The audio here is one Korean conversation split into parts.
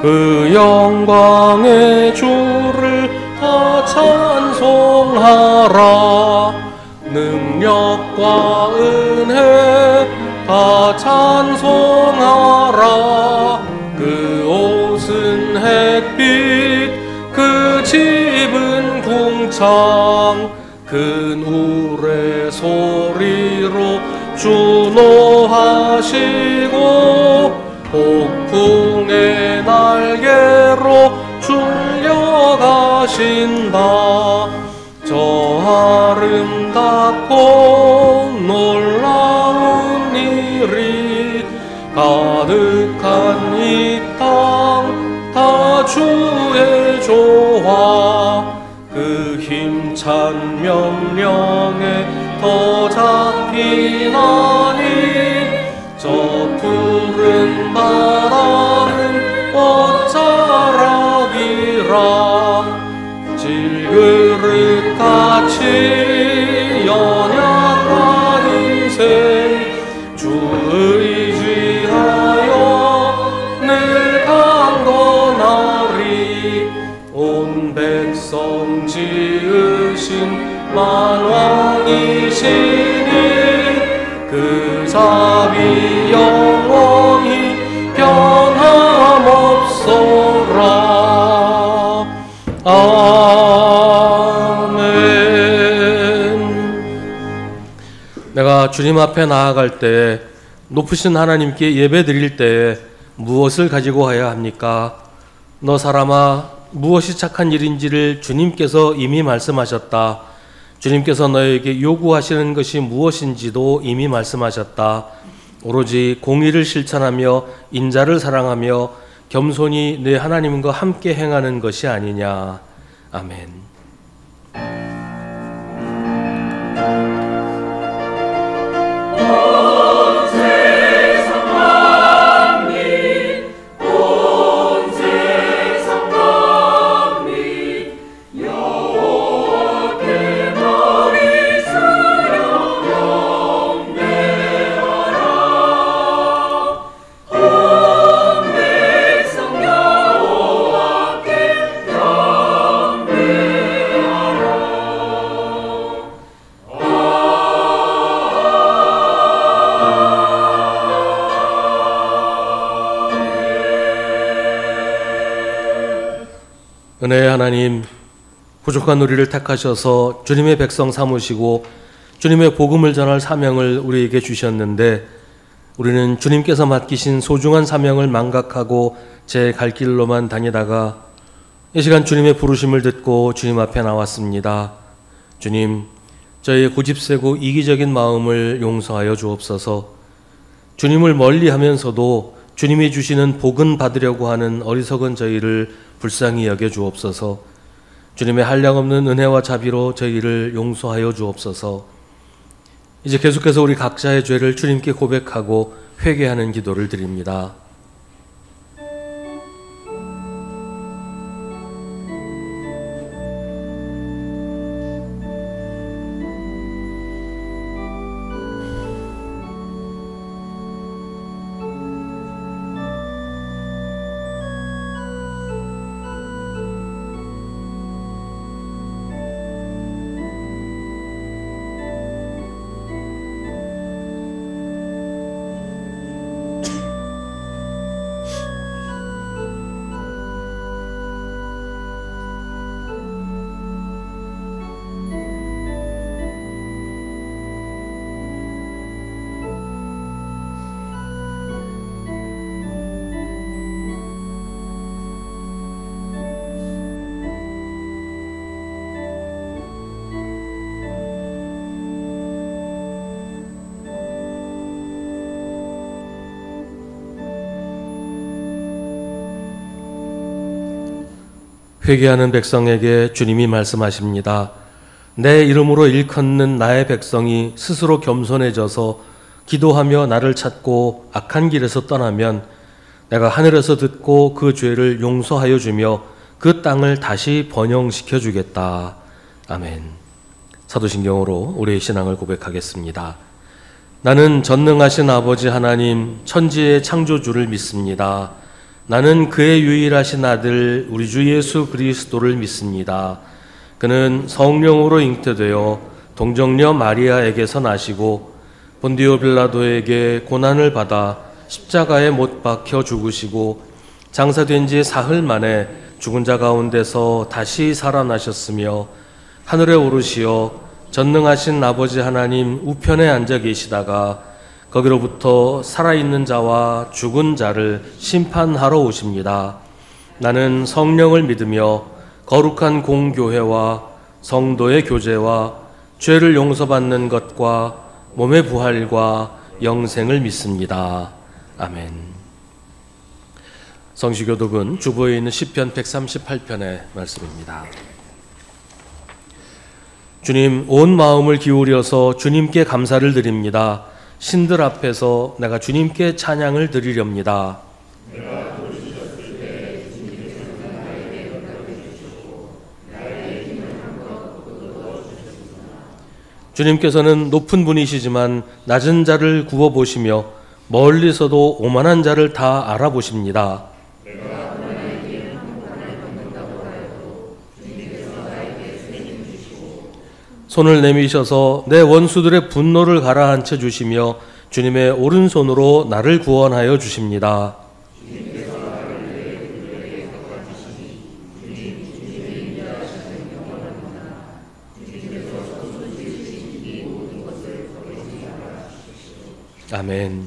그 영광의 주를 다 찬송하라. 능력과 은혜 다 찬송하라. 그 옷은 햇빛, 그 집은 궁창, 큰 우레 소리로 주노하시고 폭풍의 날개로 출려가신다. 저 아름답고 놀라운 일이 가득한 이 땅 다 주의 조화. 그 힘찬 명령에 더 잡히나니 저 푸른 바다는 옷자락이라. 질그릇같이 연약한 인생 주 의지하여 늘 강건하리. 온 백성 지으신 만왕이시니 그 자비 영원히 변함없소라. 아멘. 내가 주님 앞에 나아갈 때에, 높으신 하나님께 예배 드릴 때에 무엇을 가지고 가야 합니까? 너 사람아, 무엇이 착한 일인지를 주님께서 이미 말씀하셨다. 주님께서 너에게 요구하시는 것이 무엇인지도 이미 말씀하셨다. 오로지 공의를 실천하며 인자를 사랑하며 겸손히 내 하나님과 함께 행하는 것이 아니냐. 아멘. 은혜의 하나님, 부족한 우리를 택하셔서 주님의 백성 삼으시고 주님의 복음을 전할 사명을 우리에게 주셨는데, 우리는 주님께서 맡기신 소중한 사명을 망각하고 제 갈 길로만 다니다가 이 시간 주님의 부르심을 듣고 주님 앞에 나왔습니다. 주님, 저희의 고집세고 이기적인 마음을 용서하여 주옵소서. 주님을 멀리하면서도 주님이 주시는 복은 받으려고 하는 어리석은 저희를 불쌍히 여겨 주옵소서. 주님의 한량없는 은혜와 자비로 저희를 용서하여 주옵소서. 이제 계속해서 우리 각자의 죄를 주님께 고백하고 회개하는 기도를 드립니다. 회개하는 백성에게 주님이 말씀하십니다. 내 이름으로 일컫는 나의 백성이 스스로 겸손해져서 기도하며 나를 찾고 악한 길에서 떠나면 내가 하늘에서 듣고 그 죄를 용서하여 주며 그 땅을 다시 번영시켜 주겠다. 아멘. 사도신경으로 우리의 신앙을 고백하겠습니다. 나는 전능하신 아버지 하나님 천지의 창조주를 믿습니다. 나는 그의 유일하신 아들 우리 주 예수 그리스도를 믿습니다. 그는 성령으로 잉태되어 동정녀 마리아에게서 나시고 본디오 빌라도에게 고난을 받아 십자가에 못 박혀 죽으시고 장사된 지 사흘 만에 죽은 자 가운데서 다시 살아나셨으며 하늘에 오르시어 전능하신 아버지 하나님 우편에 앉아 계시다가 거기로부터 살아있는 자와 죽은 자를 심판하러 오십니다. 나는 성령을 믿으며 거룩한 공교회와 성도의 교제와 죄를 용서받는 것과 몸의 부활과 영생을 믿습니다. 아멘. 성시교독은 주보에 있는 시편 138편의 말씀입니다. 주님, 온 마음을 기울여서 주님께 감사를 드립니다. 신들 앞에서 내가 주님께 찬양을 드리렵니다. 주님께서는 높은 분이시지만 낮은 자를 구워보시며 멀리서도 오만한 자를 다 알아보십니다. 손을 내미셔서 내 원수들의 분노를 가라앉혀 주시며 주님의 오른손으로 나를 구원하여 주십니다. 아멘.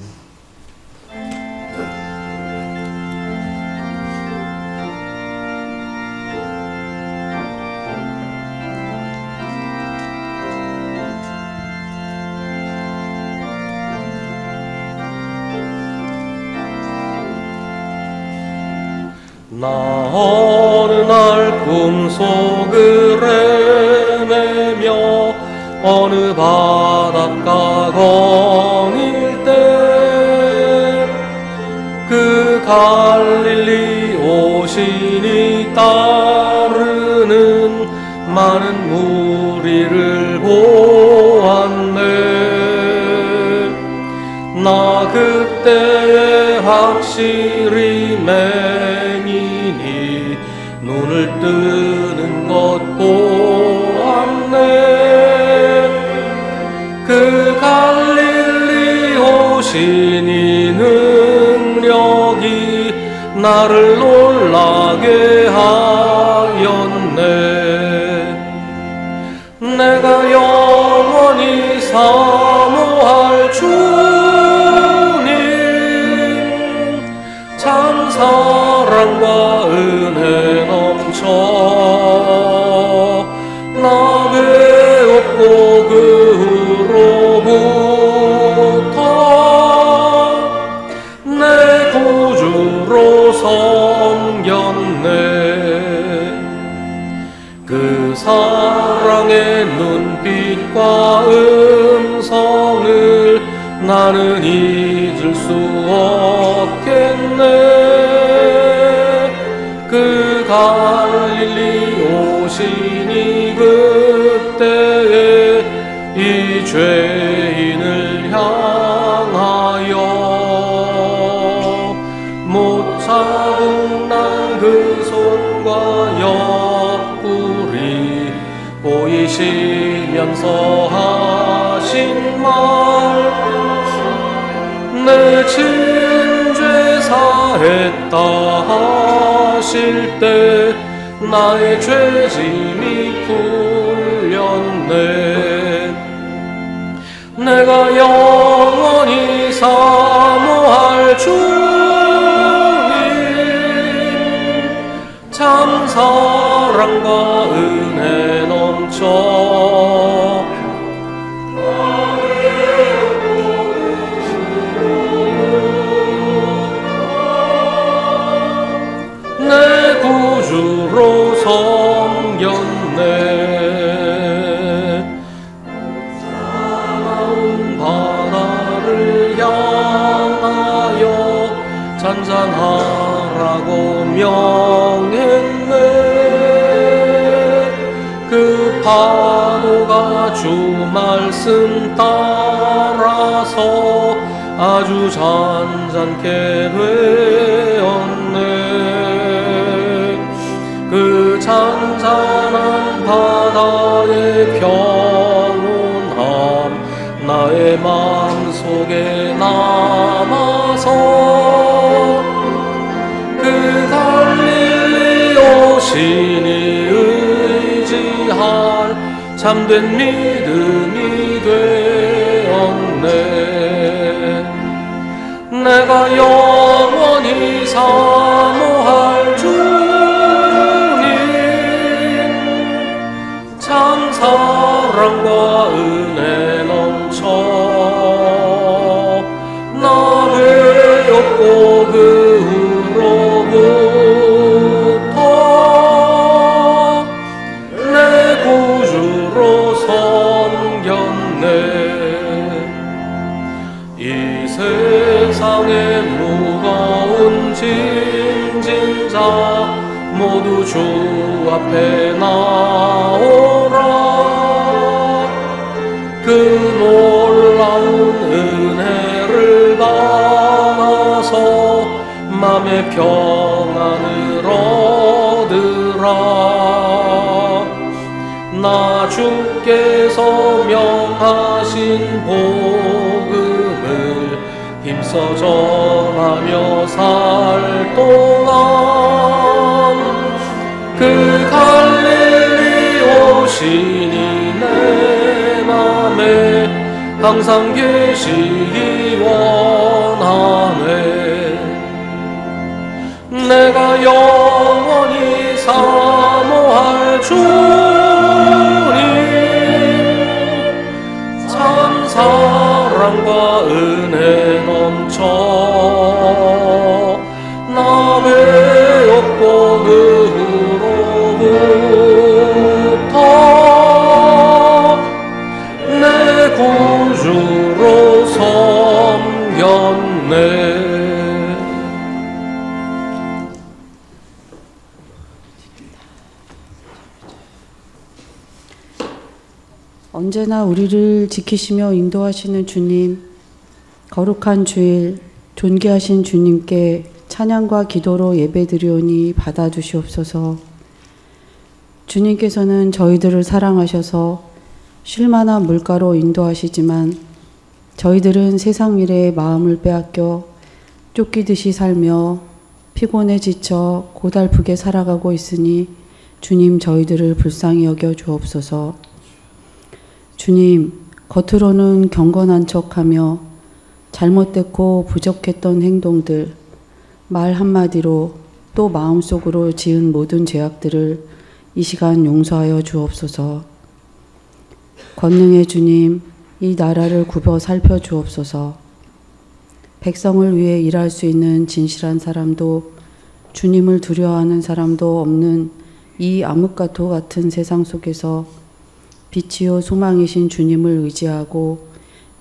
나 어느 날 꿈속을 헤매며 어느 바닷가 거닐 때 그 갈릴리 오신이 따르는 많은 무리를 보았네. 나 그때 확실히 맹인이 눈을 뜨는 것 보았네. 그 갈릴리 오신이 능력이 나를 놀라게 하였네. 내가 영원히 사모할 주님, 참 사랑과 은혜 넘쳐 나 배웠고 그 후로부터 내 구주로 섬겼네. 그 사랑의 눈빛과 음성을 나는 잊을 수 없겠네. 그 갈릴리 오시니 그때에 이 죄인을 향하여 못 잡은 난 그 손과 옆구리 보이시면서 하신 말, 내 진죄 사했다 하실 때 나의 죄짐이 풀렸네. 내가 영원히 사모할 주님, 참 사랑과 은혜 넘쳐 내 구주로 섬겼네. 차가운 바다를 향하여 잔잔하라고 명했네. 그 파도가 주 말씀 따라서 아주 잔잔케 되었네. 신이 의지할 참된 믿음이 되었네. 내가 영원히 사모할 주님, 참 사랑과 은혜 넘쳐 나 외롭고 그 후로부터 내 구주로 섬겼네. 이 세상의 무거운 짐진자 모두 주 앞에 나오라. 그 놀라운 은혜를 받아서 맘의 평안을 얻으라. 나 주께서 명하신 복음을 힘써 전하며 살 동안 그 갈릴리 오시니 내 맘에 항상 계시기 원하네. 내가 영원히 사모할 주님, 참 사랑과 은혜 넘쳐 나 외롭고 그 후로부터 내 구주로 섬겼네. 언제나 우리를 지키시며 인도하시는 주님, 거룩한 주일, 존귀하신 주님께 찬양과 기도로 예배드리오니 받아주시옵소서. 주님께서는 저희들을 사랑하셔서 쉴만한 물가로 인도하시지만 저희들은 세상 일에 마음을 빼앗겨 쫓기듯이 살며 피곤해 지쳐 고달프게 살아가고 있으니 주님 저희들을 불쌍히 여겨 주옵소서. 주님, 겉으로는 경건한 척하며 잘못됐고 부족했던 행동들, 말 한마디로 또 마음속으로 지은 모든 죄악들을 이 시간 용서하여 주옵소서. 권능의 주님, 이 나라를 굽어 살펴 주옵소서. 백성을 위해 일할 수 있는 진실한 사람도 주님을 두려워하는 사람도 없는 이 암흑가토 같은 세상 속에서 빛이요 소망이신 주님을 의지하고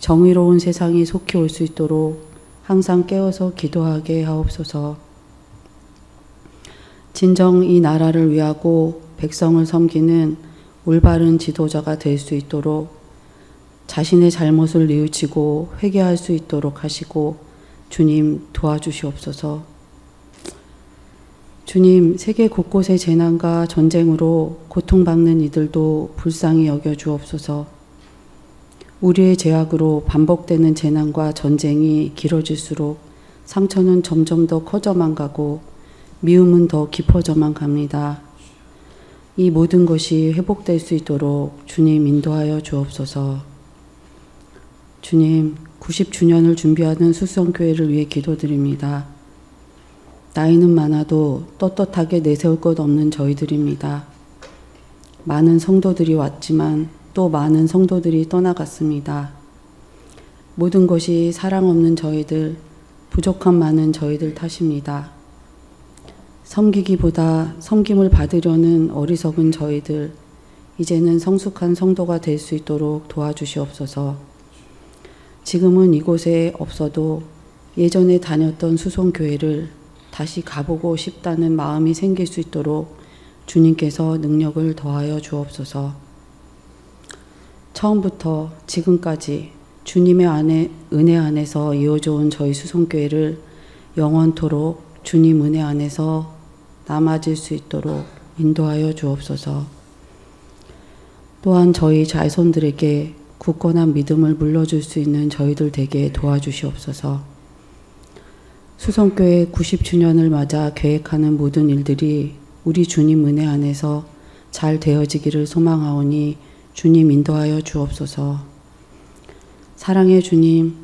정의로운 세상이 속히 올 수 있도록 항상 깨어서 기도하게 하옵소서. 진정 이 나라를 위하고 백성을 섬기는 올바른 지도자가 될 수 있도록 자신의 잘못을 뉘우치고 회개할 수 있도록 하시고 주님 도와주시옵소서. 주님, 세계 곳곳의 재난과 전쟁으로 고통받는 이들도 불쌍히 여겨 주옵소서. 우리의 죄악으로 반복되는 재난과 전쟁이 길어질수록 상처는 점점 더 커져만 가고 미움은 더 깊어져만 갑니다. 이 모든 것이 회복될 수 있도록 주님 인도하여 주옵소서. 주님, 90주년을 준비하는 수성교회를 위해 기도드립니다. 나이는 많아도 떳떳하게 내세울 것 없는 저희들입니다. 많은 성도들이 왔지만 또 많은 성도들이 떠나갔습니다. 모든 것이 사랑 없는 저희들, 부족한 많은 저희들 탓입니다. 섬기기보다 섬김을 받으려는 어리석은 저희들, 이제는 성숙한 성도가 될 수 있도록 도와주시옵소서. 지금은 이곳에 없어도 예전에 다녔던 수송교회를 다시 가보고 싶다는 마음이 생길 수 있도록 주님께서 능력을 더하여 주옵소서. 처음부터 지금까지 주님의 은혜 안에서 이어져 온 저희 수송교회를 영원토록 주님 은혜 안에서 남아질 수 있도록 인도하여 주옵소서. 또한 저희 자손들에게 굳건한 믿음을 물려줄 수 있는 저희들 되게 도와주시옵소서. 수성교회 90주년을 맞아 계획하는 모든 일들이 우리 주님 은혜 안에서 잘 되어지기를 소망하오니 주님 인도하여 주옵소서. 사랑의 주님,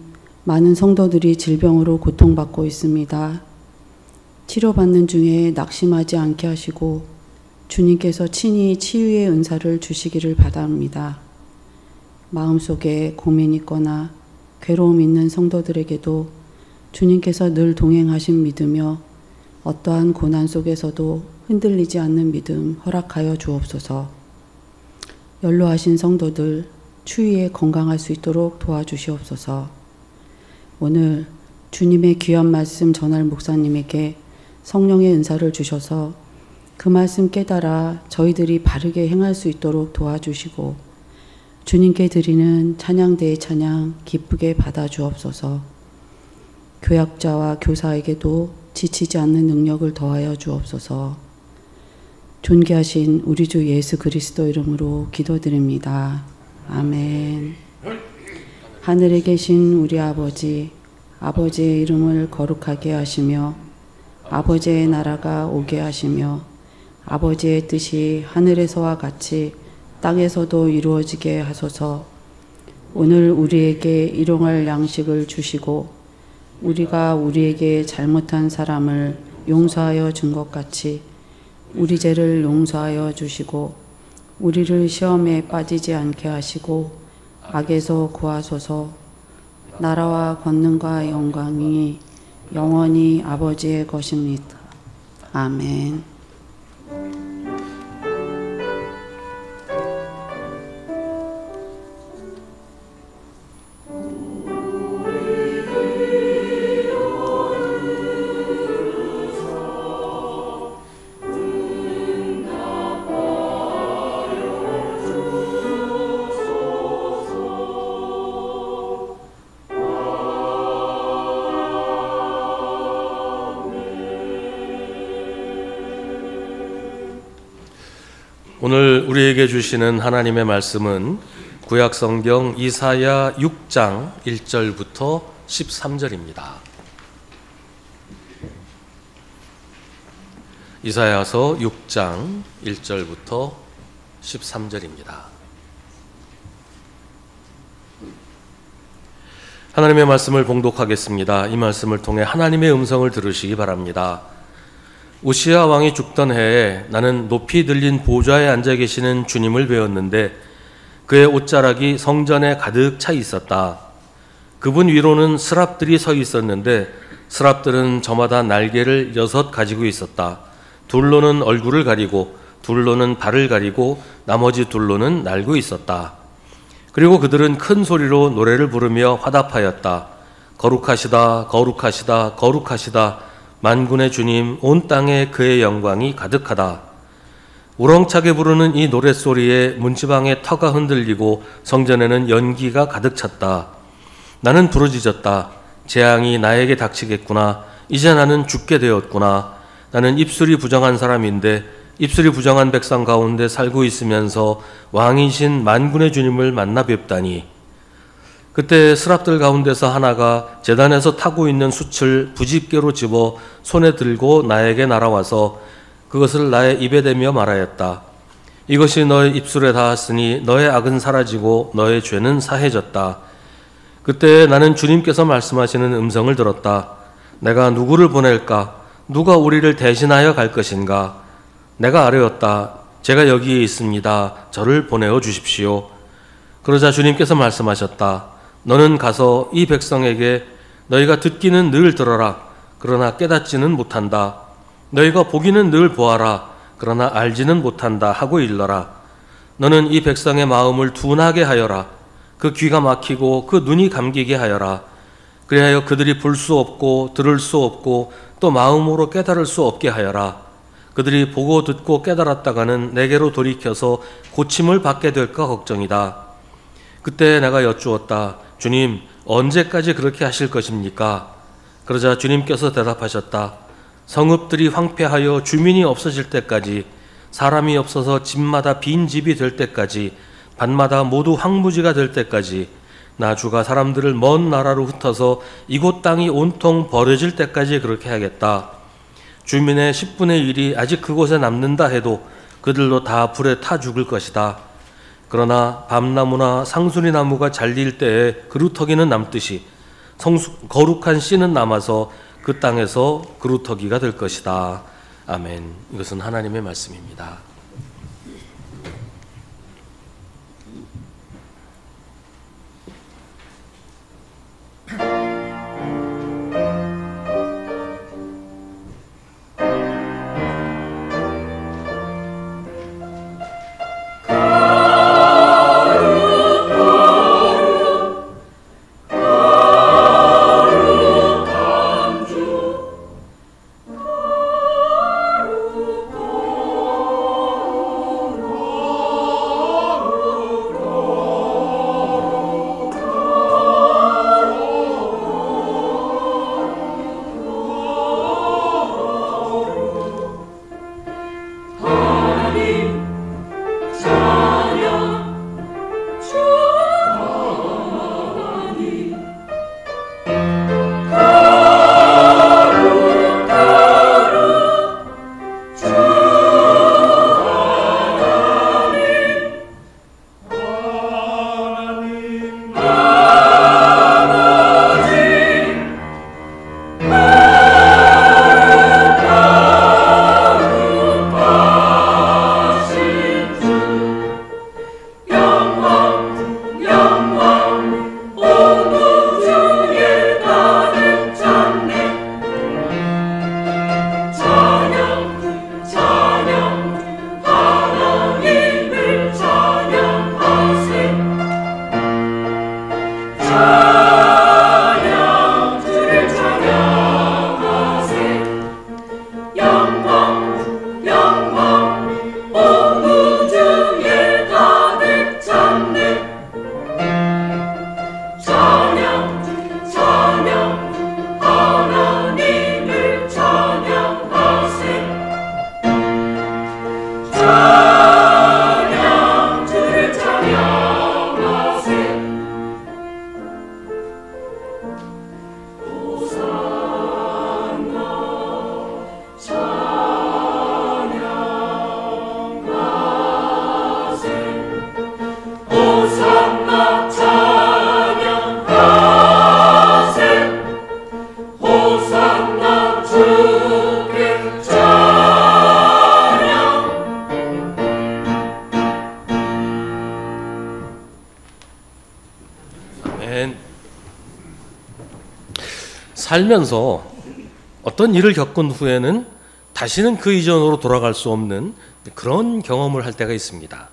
많은 성도들이 질병으로 고통받고 있습니다. 치료받는 중에 낙심하지 않게 하시고 주님께서 친히 치유의 은사를 주시기를 바랍니다. 마음속에 고민 있거나 괴로움 있는 성도들에게도 주님께서 늘 동행하신 믿으며 어떠한 고난 속에서도 흔들리지 않는 믿음 허락하여 주옵소서. 연로하신 성도들 추위에 건강할 수 있도록 도와주시옵소서. 오늘 주님의 귀한 말씀 전할 목사님에게 성령의 은사를 주셔서 그 말씀 깨달아 저희들이 바르게 행할 수 있도록 도와주시고 주님께 드리는 찬양대의 찬양 기쁘게 받아 주옵소서. 교역자와 교사에게도 지치지 않는 능력을 더하여 주옵소서. 존귀하신 우리 주 예수 그리스도 이름으로 기도드립니다. 아멘. 하늘에 계신 우리 아버지, 아버지의 이름을 거룩하게 하시며 아버지의 나라가 오게 하시며 아버지의 뜻이 하늘에서와 같이 땅에서도 이루어지게 하소서. 오늘 우리에게 일용할 양식을 주시고 우리가 우리에게 잘못한 사람을 용서하여 준 것 같이 우리 죄를 용서하여 주시고 우리를 시험에 빠지지 않게 하시고 악에서 구하소서. 나라와 권능과 영광이 영원히 아버지의 것입니다. 아멘. 오늘 우리에게 주시는 하나님의 말씀은 구약성경 이사야 6장 1절부터 13절입니다. 이사야서 6장 1절부터 13절입니다. 하나님의 말씀을 봉독하겠습니다. 이 말씀을 통해 하나님의 음성을 들으시기 바랍니다. 우시야 왕이 죽던 해에 나는 높이 들린 보좌에 앉아 계시는 주님을 배웠는데 그의 옷자락이 성전에 가득 차 있었다. 그분 위로는 스랍들이 서 있었는데 스랍들은 저마다 날개를 6 가지고 있었다. 둘로는 얼굴을 가리고 둘로는 발을 가리고 나머지 둘로는 날고 있었다. 그리고 그들은 큰 소리로 노래를 부르며 화답하였다. 거룩하시다, 거룩하시다, 거룩하시다. 만군의 주님, 온 땅에 그의 영광이 가득하다. 우렁차게 부르는 이 노랫소리에 문지방의 터가 흔들리고 성전에는 연기가 가득 찼다. 나는 부르짖었다. 재앙이 나에게 닥치겠구나. 이제 나는 죽게 되었구나. 나는 입술이 부정한 사람인데 입술이 부정한 백성 가운데 살고 있으면서 왕이신 만군의 주님을 만나 뵙다니. 그때 스랍들 가운데서 하나가 제단에서 타고 있는 숯을 부집게로 집어 손에 들고 나에게 날아와서 그것을 나의 입에 대며 말하였다. 이것이 너의 입술에 닿았으니 너의 악은 사라지고 너의 죄는 사해졌다. 그때 나는 주님께서 말씀하시는 음성을 들었다. 내가 누구를 보낼까? 누가 우리를 대신하여 갈 것인가? 내가 아뢰었다. 제가 여기에 있습니다. 저를 보내어 주십시오. 그러자 주님께서 말씀하셨다. 너는 가서 이 백성에게 너희가 듣기는 늘 들어라. 그러나 깨닫지는 못한다. 너희가 보기는 늘 보아라. 그러나 알지는 못한다 하고 일러라. 너는 이 백성의 마음을 둔하게 하여라. 그 귀가 막히고 그 눈이 감기게 하여라. 그리하여 그들이 볼 수 없고 들을 수 없고 또 마음으로 깨달을 수 없게 하여라. 그들이 보고 듣고 깨달았다가는 내게로 돌이켜서 고침을 받게 될까 걱정이다. 그때 내가 여쭈었다. 주님, 언제까지 그렇게 하실 것입니까? 그러자 주님께서 대답하셨다. 성읍들이 황폐하여 주민이 없어질 때까지, 사람이 없어서 집마다 빈 집이 될 때까지, 밭마다 모두 황무지가 될 때까지, 나 주가 사람들을 먼 나라로 흩어서 이곳 땅이 온통 버려질 때까지 그렇게 하겠다. 주민의 10분의 1이 아직 그곳에 남는다 해도 그들도 다 불에 타 죽을 것이다. 그러나 밤나무나 상수리 나무가 잘릴 때에 그루터기는 남듯이 거룩한 씨는 남아서 그 땅에서 그루터기가 될 것이다. 아멘. 이것은 하나님의 말씀입니다. 살면서 어떤 일을 겪은 후에는 다시는 그 이전으로 돌아갈 수 없는 그런 경험을 할 때가 있습니다.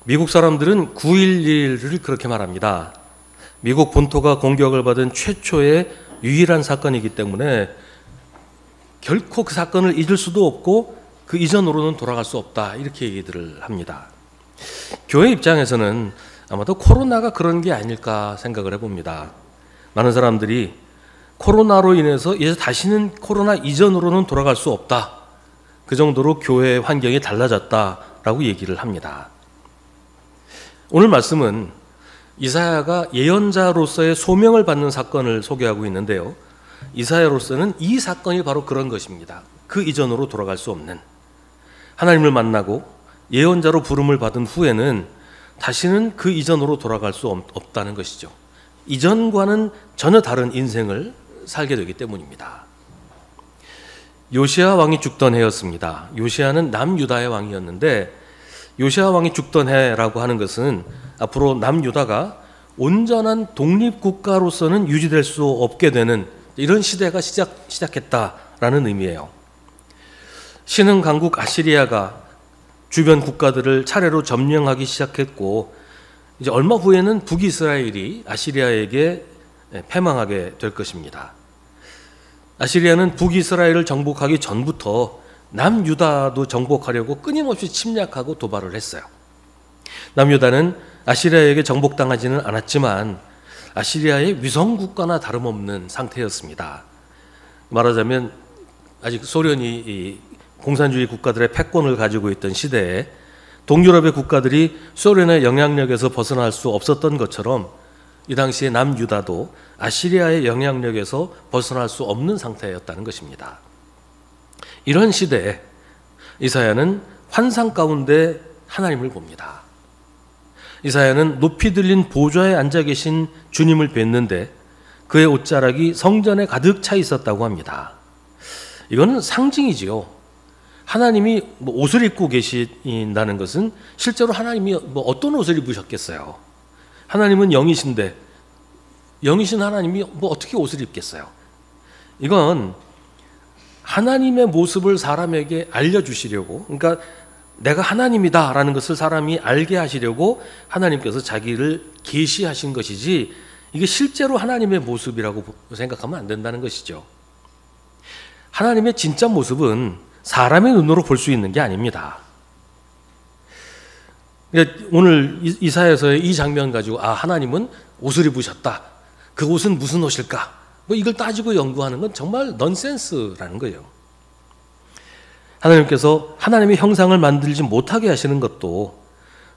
미국 사람들은 9.11을 그렇게 말합니다. 미국 본토가 공격을 받은 최초의 유일한 사건이기 때문에 결코 그 사건을 잊을 수도 없고 그 이전으로는 돌아갈 수 없다, 이렇게 얘기들을 합니다. 교회 입장에서는 아마도 코로나가 그런 게 아닐까 생각을 해봅니다. 많은 사람들이 코로나로 인해서 이제 다시는 코로나 이전으로는 돌아갈 수 없다, 그 정도로 교회의 환경이 달라졌다라고 얘기를 합니다. 오늘 말씀은 이사야가 예언자로서의 소명을 받는 사건을 소개하고 있는데요, 이사야로서는 이 사건이 바로 그런 것입니다. 그 이전으로 돌아갈 수 없는, 하나님을 만나고 예언자로 부름을 받은 후에는 다시는 그 이전으로 돌아갈 수 없다는 것이죠. 이전과는 전혀 다른 인생을 살게 되기 때문입니다. 요시야 왕이 죽던 해였습니다. 요시야는 남유다의 왕이었는데, 요시야 왕이 죽던 해라고 하는 것은 앞으로 남유다가 온전한 독립국가로서는 유지될 수 없게 되는 이런 시대가 시작했다라는 의미예요. 신흥 강국 아시리아가 주변 국가들을 차례로 점령하기 시작했고, 이제 얼마 후에는 북이스라엘이 아시리아에게 패망하게 될 것입니다. 아시리아는 북이스라엘을 정복하기 전부터 남유다도 정복하려고 끊임없이 침략하고 도발을 했어요. 남유다는 아시리아에게 정복당하지는 않았지만 아시리아의 위성국가나 다름없는 상태였습니다. 말하자면 아직 소련이 이 공산주의 국가들의 패권을 가지고 있던 시대에 동유럽의 국가들이 소련의 영향력에서 벗어날 수 없었던 것처럼 이 당시에 남유다도 아시리아의 영향력에서 벗어날 수 없는 상태였다는 것입니다. 이런 시대에 이사야는 환상 가운데 하나님을 봅니다. 이사야는 높이 들린 보좌에 앉아 계신 주님을 뵀는데 그의 옷자락이 성전에 가득 차 있었다고 합니다. 이거는 상징이지요. 하나님이 옷을 입고 계신다는 것은 실제로 하나님이 어떤 옷을 입으셨겠어요? 하나님은 영이신데 영이신 하나님이 어떻게 옷을 입겠어요? 이건 하나님의 모습을 사람에게 알려주시려고, 그러니까 내가 하나님이다라는 것을 사람이 알게 하시려고 하나님께서 자기를 계시하신 것이지, 이게 실제로 하나님의 모습이라고 생각하면 안 된다는 것이죠. 하나님의 진짜 모습은 사람의 눈으로 볼 수 있는 게 아닙니다. 오늘 이사야서의 이 장면 가지고 하나님은 옷을 입으셨다, 그 옷은 무슨 옷일까, 이걸 따지고 연구하는 건 정말 넌센스라는 거예요. 하나님께서 하나님의 형상을 만들지 못하게 하시는 것도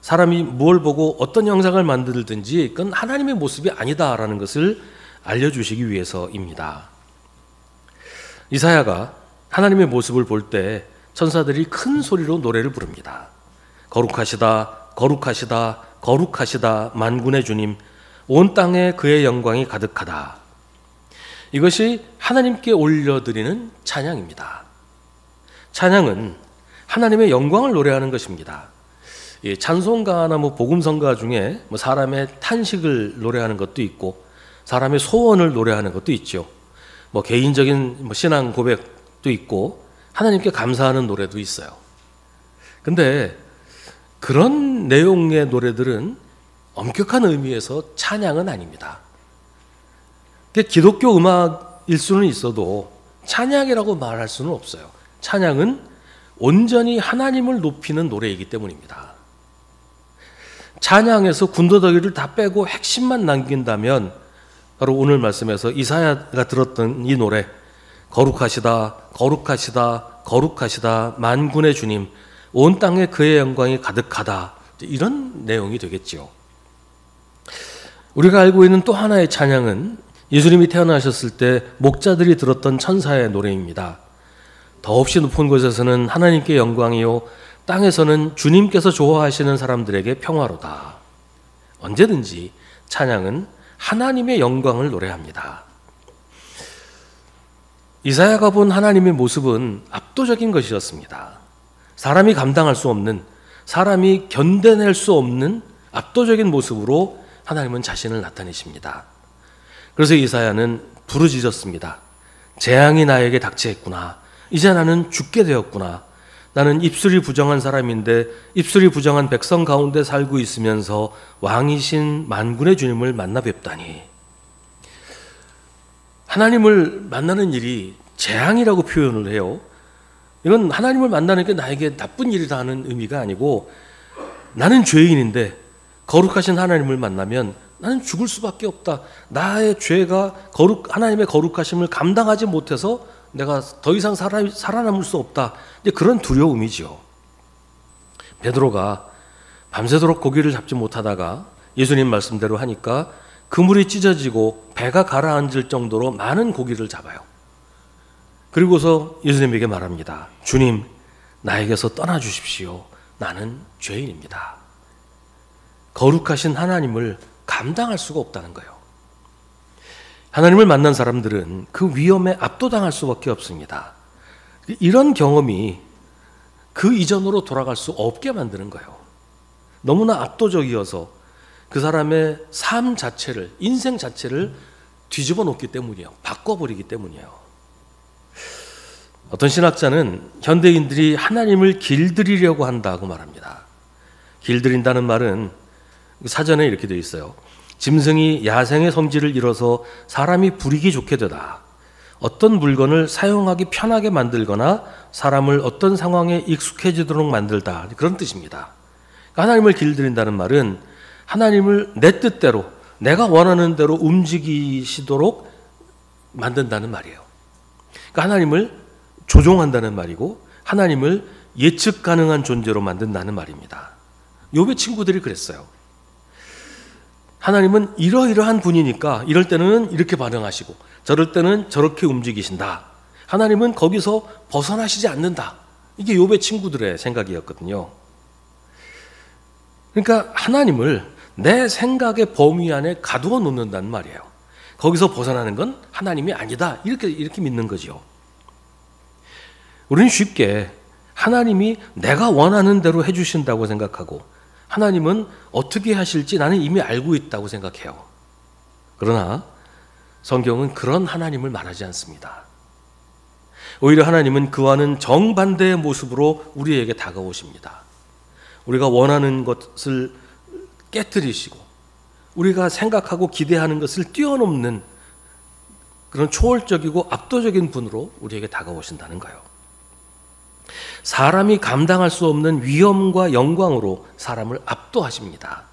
사람이 뭘 보고 어떤 형상을 만들든지 그건 하나님의 모습이 아니다라는 것을 알려주시기 위해서입니다. 이사야가 하나님의 모습을 볼 때 천사들이 큰 소리로 노래를 부릅니다. 거룩하시다, 거룩하시다, 거룩하시다 만군의 주님, 온 땅에 그의 영광이 가득하다. 이것이 하나님께 올려드리는 찬양입니다. 찬양은 하나님의 영광을 노래하는 것입니다. 찬송가나 복음성가 중에 사람의 탄식을 노래하는 것도 있고 사람의 소원을 노래하는 것도 있죠. 개인적인 신앙 고백도 있고 하나님께 감사하는 노래도 있어요. 근데 그런 내용의 노래들은 엄격한 의미에서 찬양은 아닙니다. 기독교 음악일 수는 있어도 찬양이라고 말할 수는 없어요. 찬양은 온전히 하나님을 높이는 노래이기 때문입니다. 찬양에서 군더더기를 다 빼고 핵심만 남긴다면 바로 오늘 말씀에서 이사야가 들었던 이 노래, 거룩하시다, 거룩하시다, 거룩하시다 만군의 주님, 온 땅에 그의 영광이 가득하다, 이런 내용이 되겠지요. 우리가 알고 있는 또 하나의 찬양은 예수님이 태어나셨을 때 목자들이 들었던 천사의 노래입니다. 더없이 높은 곳에서는 하나님께 영광이요, 땅에서는 주님께서 좋아하시는 사람들에게 평화로다. 언제든지 찬양은 하나님의 영광을 노래합니다. 이사야가 본 하나님의 모습은 압도적인 것이었습니다. 사람이 감당할 수 없는, 사람이 견뎌낼 수 없는 압도적인 모습으로 하나님은 자신을 나타내십니다. 그래서 이사야는 부르짖었습니다. 재앙이 나에게 닥치했구나. 이제 나는 죽게 되었구나. 나는 입술이 부정한 사람인데 입술이 부정한 백성 가운데 살고 있으면서 왕이신 만군의 주님을 만나 뵙다니. 하나님을 만나는 일이 재앙이라고 표현을 해요. 이건 하나님을 만나는 게 나에게 나쁜 일이라는 의미가 아니고, 나는 죄인인데 거룩하신 하나님을 만나면 나는 죽을 수밖에 없다. 나의 죄가 하나님의 거룩하심을 감당하지 못해서 내가 더 이상 살아남을 수 없다. 이제 그런 두려움이죠. 베드로가 밤새도록 고기를 잡지 못하다가 예수님 말씀대로 하니까 그물이 찢어지고 배가 가라앉을 정도로 많은 고기를 잡아요. 그리고서 예수님에게 말합니다. 주님, 나에게서 떠나주십시오. 나는 죄인입니다. 거룩하신 하나님을 감당할 수가 없다는 거예요. 하나님을 만난 사람들은 그 위험에 압도당할 수밖에 없습니다. 이런 경험이 그 이전으로 돌아갈 수 없게 만드는 거예요. 너무나 압도적이어서 그 사람의 삶 자체를, 인생 자체를 뒤집어 놓기 때문이에요. 바꿔버리기 때문이에요. 어떤 신학자는 현대인들이 하나님을 길들이려고 한다고 말합니다. 길들인다는 말은 사전에 이렇게 되어 있어요. 짐승이 야생의 성질을 잃어서 사람이 부리기 좋게 되다. 어떤 물건을 사용하기 편하게 만들거나 사람을 어떤 상황에 익숙해지도록 만들다. 그런 뜻입니다. 하나님을 길들인다는 말은 하나님을 내 뜻대로, 내가 원하는 대로 움직이시도록 만든다는 말이에요. 그러니까 하나님을 조종한다는 말이고 하나님을 예측 가능한 존재로 만든다는 말입니다. 욥의 친구들이 그랬어요. 하나님은 이러이러한 분이니까 이럴 때는 이렇게 반응하시고 저럴 때는 저렇게 움직이신다. 하나님은 거기서 벗어나시지 않는다. 이게 욥의 친구들의 생각이었거든요. 그러니까 하나님을 내 생각의 범위 안에 가두어 놓는다는 말이에요. 거기서 벗어나는 건 하나님이 아니다. 이렇게 믿는 거죠. 우리는 쉽게 하나님이 내가 원하는 대로 해주신다고 생각하고 하나님은 어떻게 하실지 나는 이미 알고 있다고 생각해요. 그러나 성경은 그런 하나님을 말하지 않습니다. 오히려 하나님은 그와는 정반대의 모습으로 우리에게 다가오십니다. 우리가 원하는 것을 깨뜨리시고 우리가 생각하고 기대하는 것을 뛰어넘는 그런 초월적이고 압도적인 분으로 우리에게 다가오신다는 거예요. 사람이 감당할 수 없는 위엄과 영광으로 사람을 압도하십니다.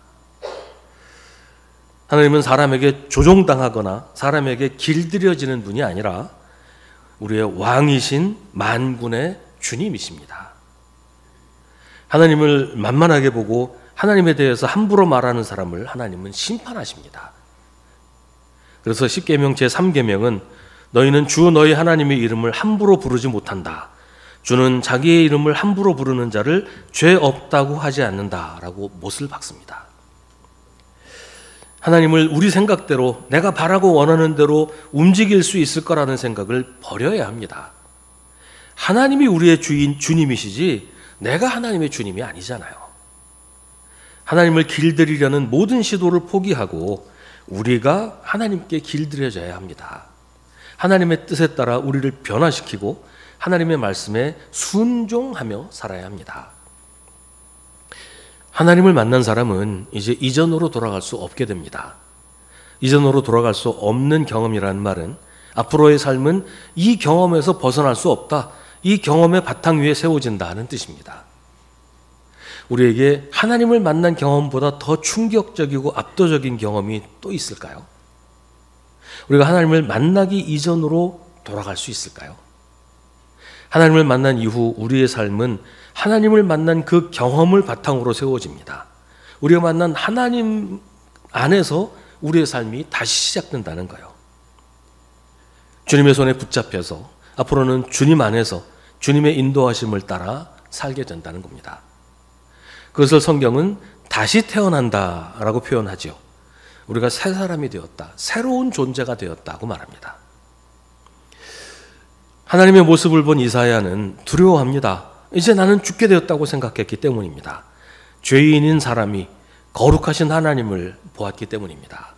하나님은 사람에게 조종당하거나 사람에게 길들여지는 분이 아니라 우리의 왕이신 만군의 주님이십니다. 하나님을 만만하게 보고 하나님에 대해서 함부로 말하는 사람을 하나님은 심판하십니다. 그래서 십계명 제3계명은 너희는 주 너희 하나님의 이름을 함부로 부르지 못한다. 주는 자기의 이름을 함부로 부르는 자를 죄 없다고 하지 않는다라고 못을 박습니다. 하나님을 우리 생각대로 내가 바라고 원하는 대로 움직일 수 있을 거라는 생각을 버려야 합니다. 하나님이 우리의 주님이시지 내가 하나님의 주님이 아니잖아요. 하나님을 길들이려는 모든 시도를 포기하고 우리가 하나님께 길들여져야 합니다. 하나님의 뜻에 따라 우리를 변화시키고 하나님의 말씀에 순종하며 살아야 합니다. 하나님을 만난 사람은 이제 이전으로 돌아갈 수 없게 됩니다. 이전으로 돌아갈 수 없는 경험이라는 말은 앞으로의 삶은 이 경험에서 벗어날 수 없다. 이 경험의 바탕 위에 세워진다는 뜻입니다. 우리에게 하나님을 만난 경험보다 더 충격적이고 압도적인 경험이 또 있을까요? 우리가 하나님을 만나기 이전으로 돌아갈 수 있을까요? 하나님을 만난 이후 우리의 삶은 하나님을 만난 그 경험을 바탕으로 세워집니다. 우리가 만난 하나님 안에서 우리의 삶이 다시 시작된다는 거예요. 주님의 손에 붙잡혀서 앞으로는 주님 안에서 주님의 인도하심을 따라 살게 된다는 겁니다. 그것을 성경은 다시 태어난다라고 표현하죠. 우리가 새 사람이 되었다, 새로운 존재가 되었다고 말합니다. 하나님의 모습을 본 이사야는 두려워합니다. 이제 나는 죽게 되었다고 생각했기 때문입니다. 죄인인 사람이 거룩하신 하나님을 보았기 때문입니다.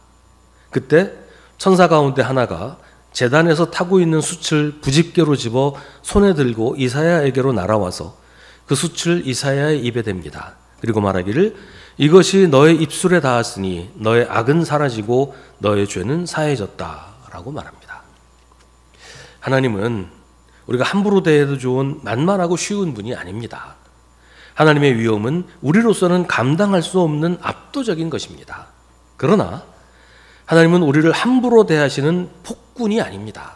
그때 천사 가운데 하나가 제단에서 타고 있는 숯을 부집개로 집어 손에 들고 이사야에게로 날아와서 그 숯을 이사야의 입에 댑니다. 그리고 말하기를 이것이 너의 입술에 닿았으니 너의 악은 사라지고 너의 죄는 사해졌다 라고 말합니다. 하나님은 우리가 함부로 대해도 좋은 만만하고 쉬운 분이 아닙니다. 하나님의 위엄은 우리로서는 감당할 수 없는 압도적인 것입니다. 그러나 하나님은 우리를 함부로 대하시는 폭군이 아닙니다.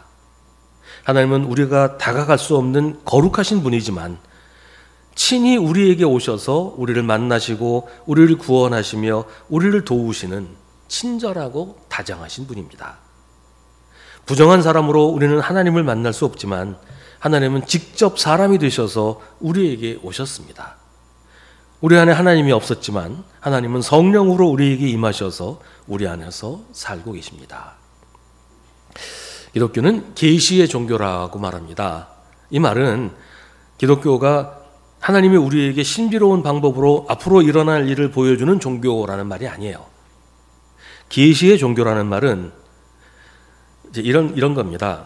하나님은 우리가 다가갈 수 없는 거룩하신 분이지만 친히 우리에게 오셔서 우리를 만나시고 우리를 구원하시며 우리를 도우시는 친절하고 다정하신 분입니다. 부정한 사람으로 우리는 하나님을 만날 수 없지만 하나님은 직접 사람이 되셔서 우리에게 오셨습니다. 우리 안에 하나님이 없었지만 하나님은 성령으로 우리에게 임하셔서 우리 안에서 살고 계십니다. 기독교는 계시의 종교라고 말합니다. 이 말은 기독교가 하나님이 우리에게 신비로운 방법으로 앞으로 일어날 일을 보여주는 종교라는 말이 아니에요. 계시의 종교라는 말은 이제 이런 겁니다.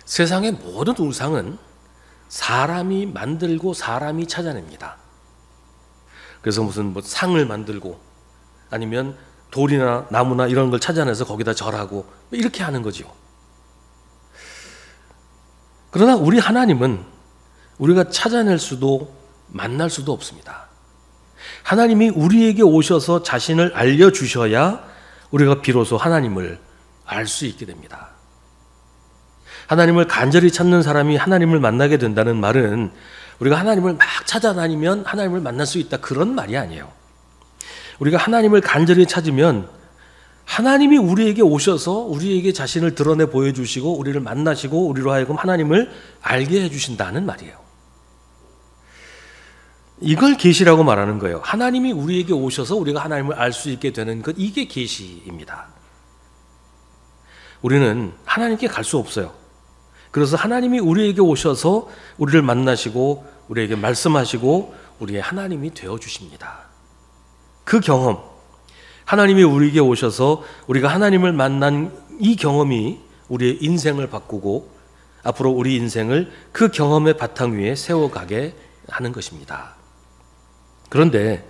세상의 모든 우상은 사람이 만들고 사람이 찾아냅니다. 그래서 무슨 상을 만들고 아니면 돌이나 나무나 이런 걸 찾아내서 거기다 절하고 이렇게 하는 거죠. 그러나 우리 하나님은 우리가 찾아낼 수도 만날 수도 없습니다. 하나님이 우리에게 오셔서 자신을 알려주셔야 우리가 비로소 하나님을 알 수 있게 됩니다. 하나님을 간절히 찾는 사람이 하나님을 만나게 된다는 말은 우리가 하나님을 막 찾아다니면 하나님을 만날 수 있다 그런 말이 아니에요. 우리가 하나님을 간절히 찾으면 하나님이 우리에게 오셔서 우리에게 자신을 드러내 보여주시고 우리를 만나시고 우리로 하여금 하나님을 알게 해주신다는 말이에요. 이걸 계시라고 말하는 거예요. 하나님이 우리에게 오셔서 우리가 하나님을 알 수 있게 되는 것, 이게 계시입니다. 우리는 하나님께 갈 수 없어요. 그래서 하나님이 우리에게 오셔서 우리를 만나시고 우리에게 말씀하시고 우리의 하나님이 되어주십니다. 그 경험, 하나님이 우리에게 오셔서 우리가 하나님을 만난 이 경험이 우리의 인생을 바꾸고 앞으로 우리 인생을 그 경험의 바탕 위에 세워가게 하는 것입니다. 그런데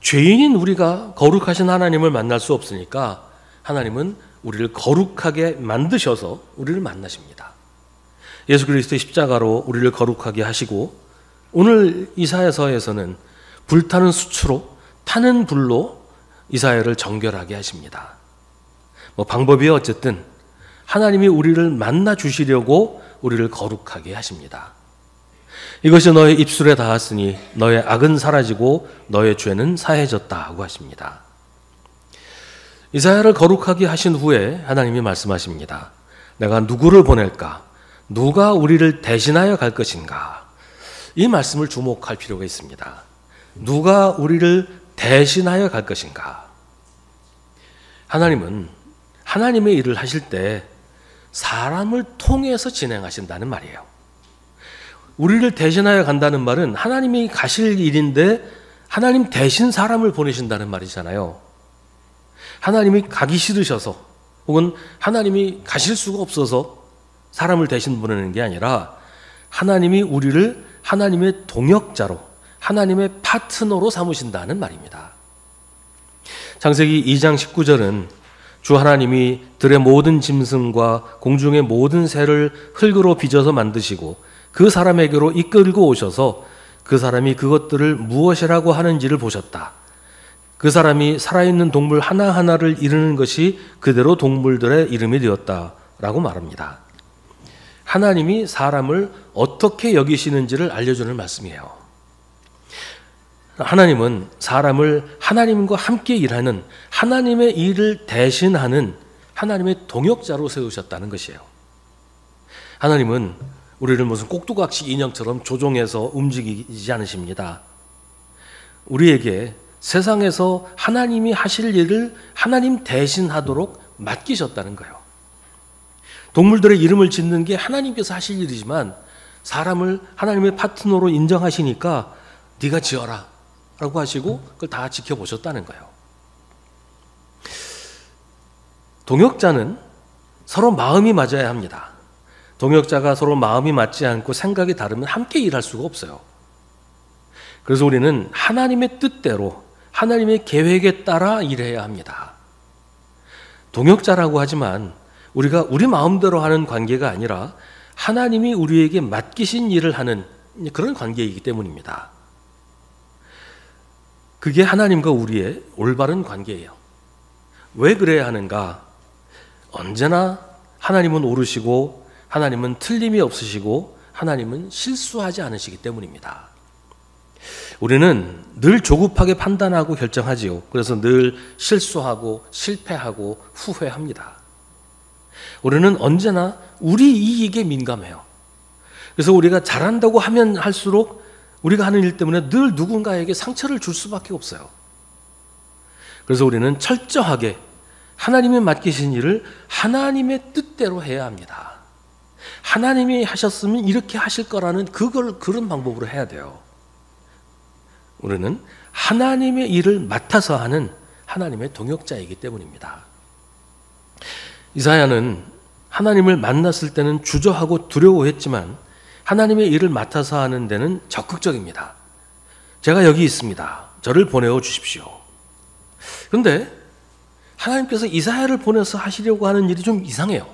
죄인인 우리가 거룩하신 하나님을 만날 수 없으니까 하나님은 우리를 거룩하게 만드셔서 우리를 만나십니다. 예수 그리스도의 십자가로 우리를 거룩하게 하시고 오늘 이사야서에서는 불타는 수치로 타는 불로 이사야를 정결하게 하십니다. 방법이 어쨌든 하나님이 우리를 만나 주시려고 우리를 거룩하게 하십니다. 이것이 너의 입술에 닿았으니 너의 악은 사라지고 너의 죄는 사해졌다 하고 하십니다. 이사야를 거룩하게 하신 후에 하나님이 말씀하십니다. 내가 누구를 보낼까? 누가 우리를 대신하여 갈 것인가? 이 말씀을 주목할 필요가 있습니다. 누가 우리를 대신하여 갈 것인가? 하나님은 하나님의 일을 하실 때 사람을 통해서 진행하신다는 말이에요. 우리를 대신하여 간다는 말은 하나님이 가실 일인데 하나님 대신 사람을 보내신다는 말이잖아요. 하나님이 가기 싫으셔서 혹은 하나님이 가실 수가 없어서 사람을 대신 보내는 게 아니라 하나님이 우리를 하나님의 동역자로 하나님의 파트너로 삼으신다는 말입니다. 창세기 2장 19절은 주 하나님이 들의 모든 짐승과 공중의 모든 새를 흙으로 빚어서 만드시고 그 사람에게로 이끌고 오셔서 그 사람이 그것들을 무엇이라고 하는지를 보셨다. 그 사람이 살아있는 동물 하나하나를 이루는 것이 그대로 동물들의 이름이 되었다라고 말합니다. 하나님이 사람을 어떻게 여기시는지를 알려주는 말씀이에요. 하나님은 사람을 하나님과 함께 일하는 하나님의 일을 대신하는 하나님의 동역자로 세우셨다는 것이에요. 하나님은 우리를 무슨 꼭두각시 인형처럼 조종해서 움직이지 않으십니다. 우리에게 세상에서 하나님이 하실 일을 하나님 대신 하도록 맡기셨다는 거예요. 동물들의 이름을 짓는 게 하나님께서 하실 일이지만 사람을 하나님의 파트너로 인정하시니까 네가 지어라 라고 하시고 그걸 다 지켜보셨다는 거예요. 동역자는 서로 마음이 맞아야 합니다. 동역자가 서로 마음이 맞지 않고 생각이 다르면 함께 일할 수가 없어요. 그래서 우리는 하나님의 뜻대로 하나님의 계획에 따라 일해야 합니다. 동역자라고 하지만 우리가 우리 마음대로 하는 관계가 아니라 하나님이 우리에게 맡기신 일을 하는 그런 관계이기 때문입니다. 그게 하나님과 우리의 올바른 관계예요. 왜 그래야 하는가? 언제나 하나님은 옳으시고 하나님은 틀림이 없으시고 하나님은 실수하지 않으시기 때문입니다. 우리는 늘 조급하게 판단하고 결정하지요. 그래서 늘 실수하고 실패하고 후회합니다. 우리는 언제나 우리 이익에 민감해요. 그래서 우리가 잘한다고 하면 할수록 우리가 하는 일 때문에 늘 누군가에게 상처를 줄 수밖에 없어요. 그래서 우리는 철저하게 하나님이 맡기신 일을 하나님의 뜻대로 해야 합니다. 하나님이 하셨으면 이렇게 하실 거라는 그런 방법으로 해야 돼요. 우리는 하나님의 일을 맡아서 하는 하나님의 동역자이기 때문입니다. 이사야는 하나님을 만났을 때는 주저하고 두려워했지만 하나님의 일을 맡아서 하는 데는 적극적입니다. 제가 여기 있습니다. 저를 보내어 주십시오. 그런데 하나님께서 이사야를 보내서 하시려고 하는 일이 좀 이상해요.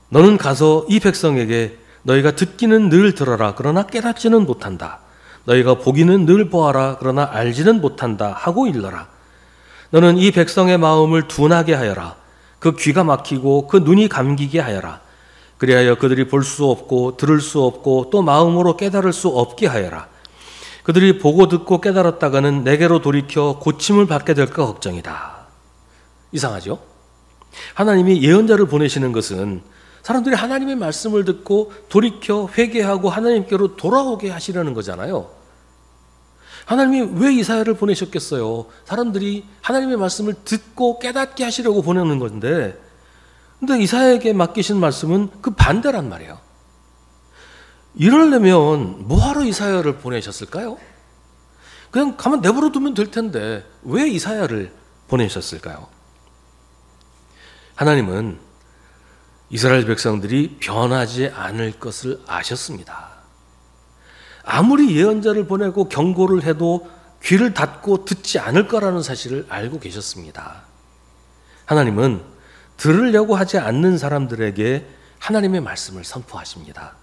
너는 가서 이 백성에게 너희가 듣기는 늘 들어라 그러나 깨닫지는 못한다. 너희가 보기는 늘 보아라 그러나 알지는 못한다 하고 일러라. 너는 이 백성의 마음을 둔하게 하여라. 그 귀가 막히고 그 눈이 감기게 하여라. 그리하여 그들이 볼 수 없고 들을 수 없고 또 마음으로 깨달을 수 없게 하여라. 그들이 보고 듣고 깨달았다가는 내게로 돌이켜 고침을 받게 될까 걱정이다. 이상하죠? 하나님이 예언자를 보내시는 것은 사람들이 하나님의 말씀을 듣고 돌이켜 회개하고 하나님께로 돌아오게 하시려는 거잖아요. 하나님이 왜 이사야를 보내셨겠어요? 사람들이 하나님의 말씀을 듣고 깨닫게 하시려고 보내는 건데, 근데 이사야에게 맡기신 말씀은 그 반대란 말이에요. 이러려면 뭐하러 이사야를 보내셨을까요? 그냥 가만 내버려 두면 될 텐데 왜 이사야를 보내셨을까요? 하나님은 이스라엘 백성들이 변하지 않을 것을 아셨습니다. 아무리 예언자를 보내고 경고를 해도 귀를 닫고 듣지 않을 거라는 사실을 알고 계셨습니다. 하나님은 들으려고 하지 않는 사람들에게 하나님의 말씀을 선포하십니다.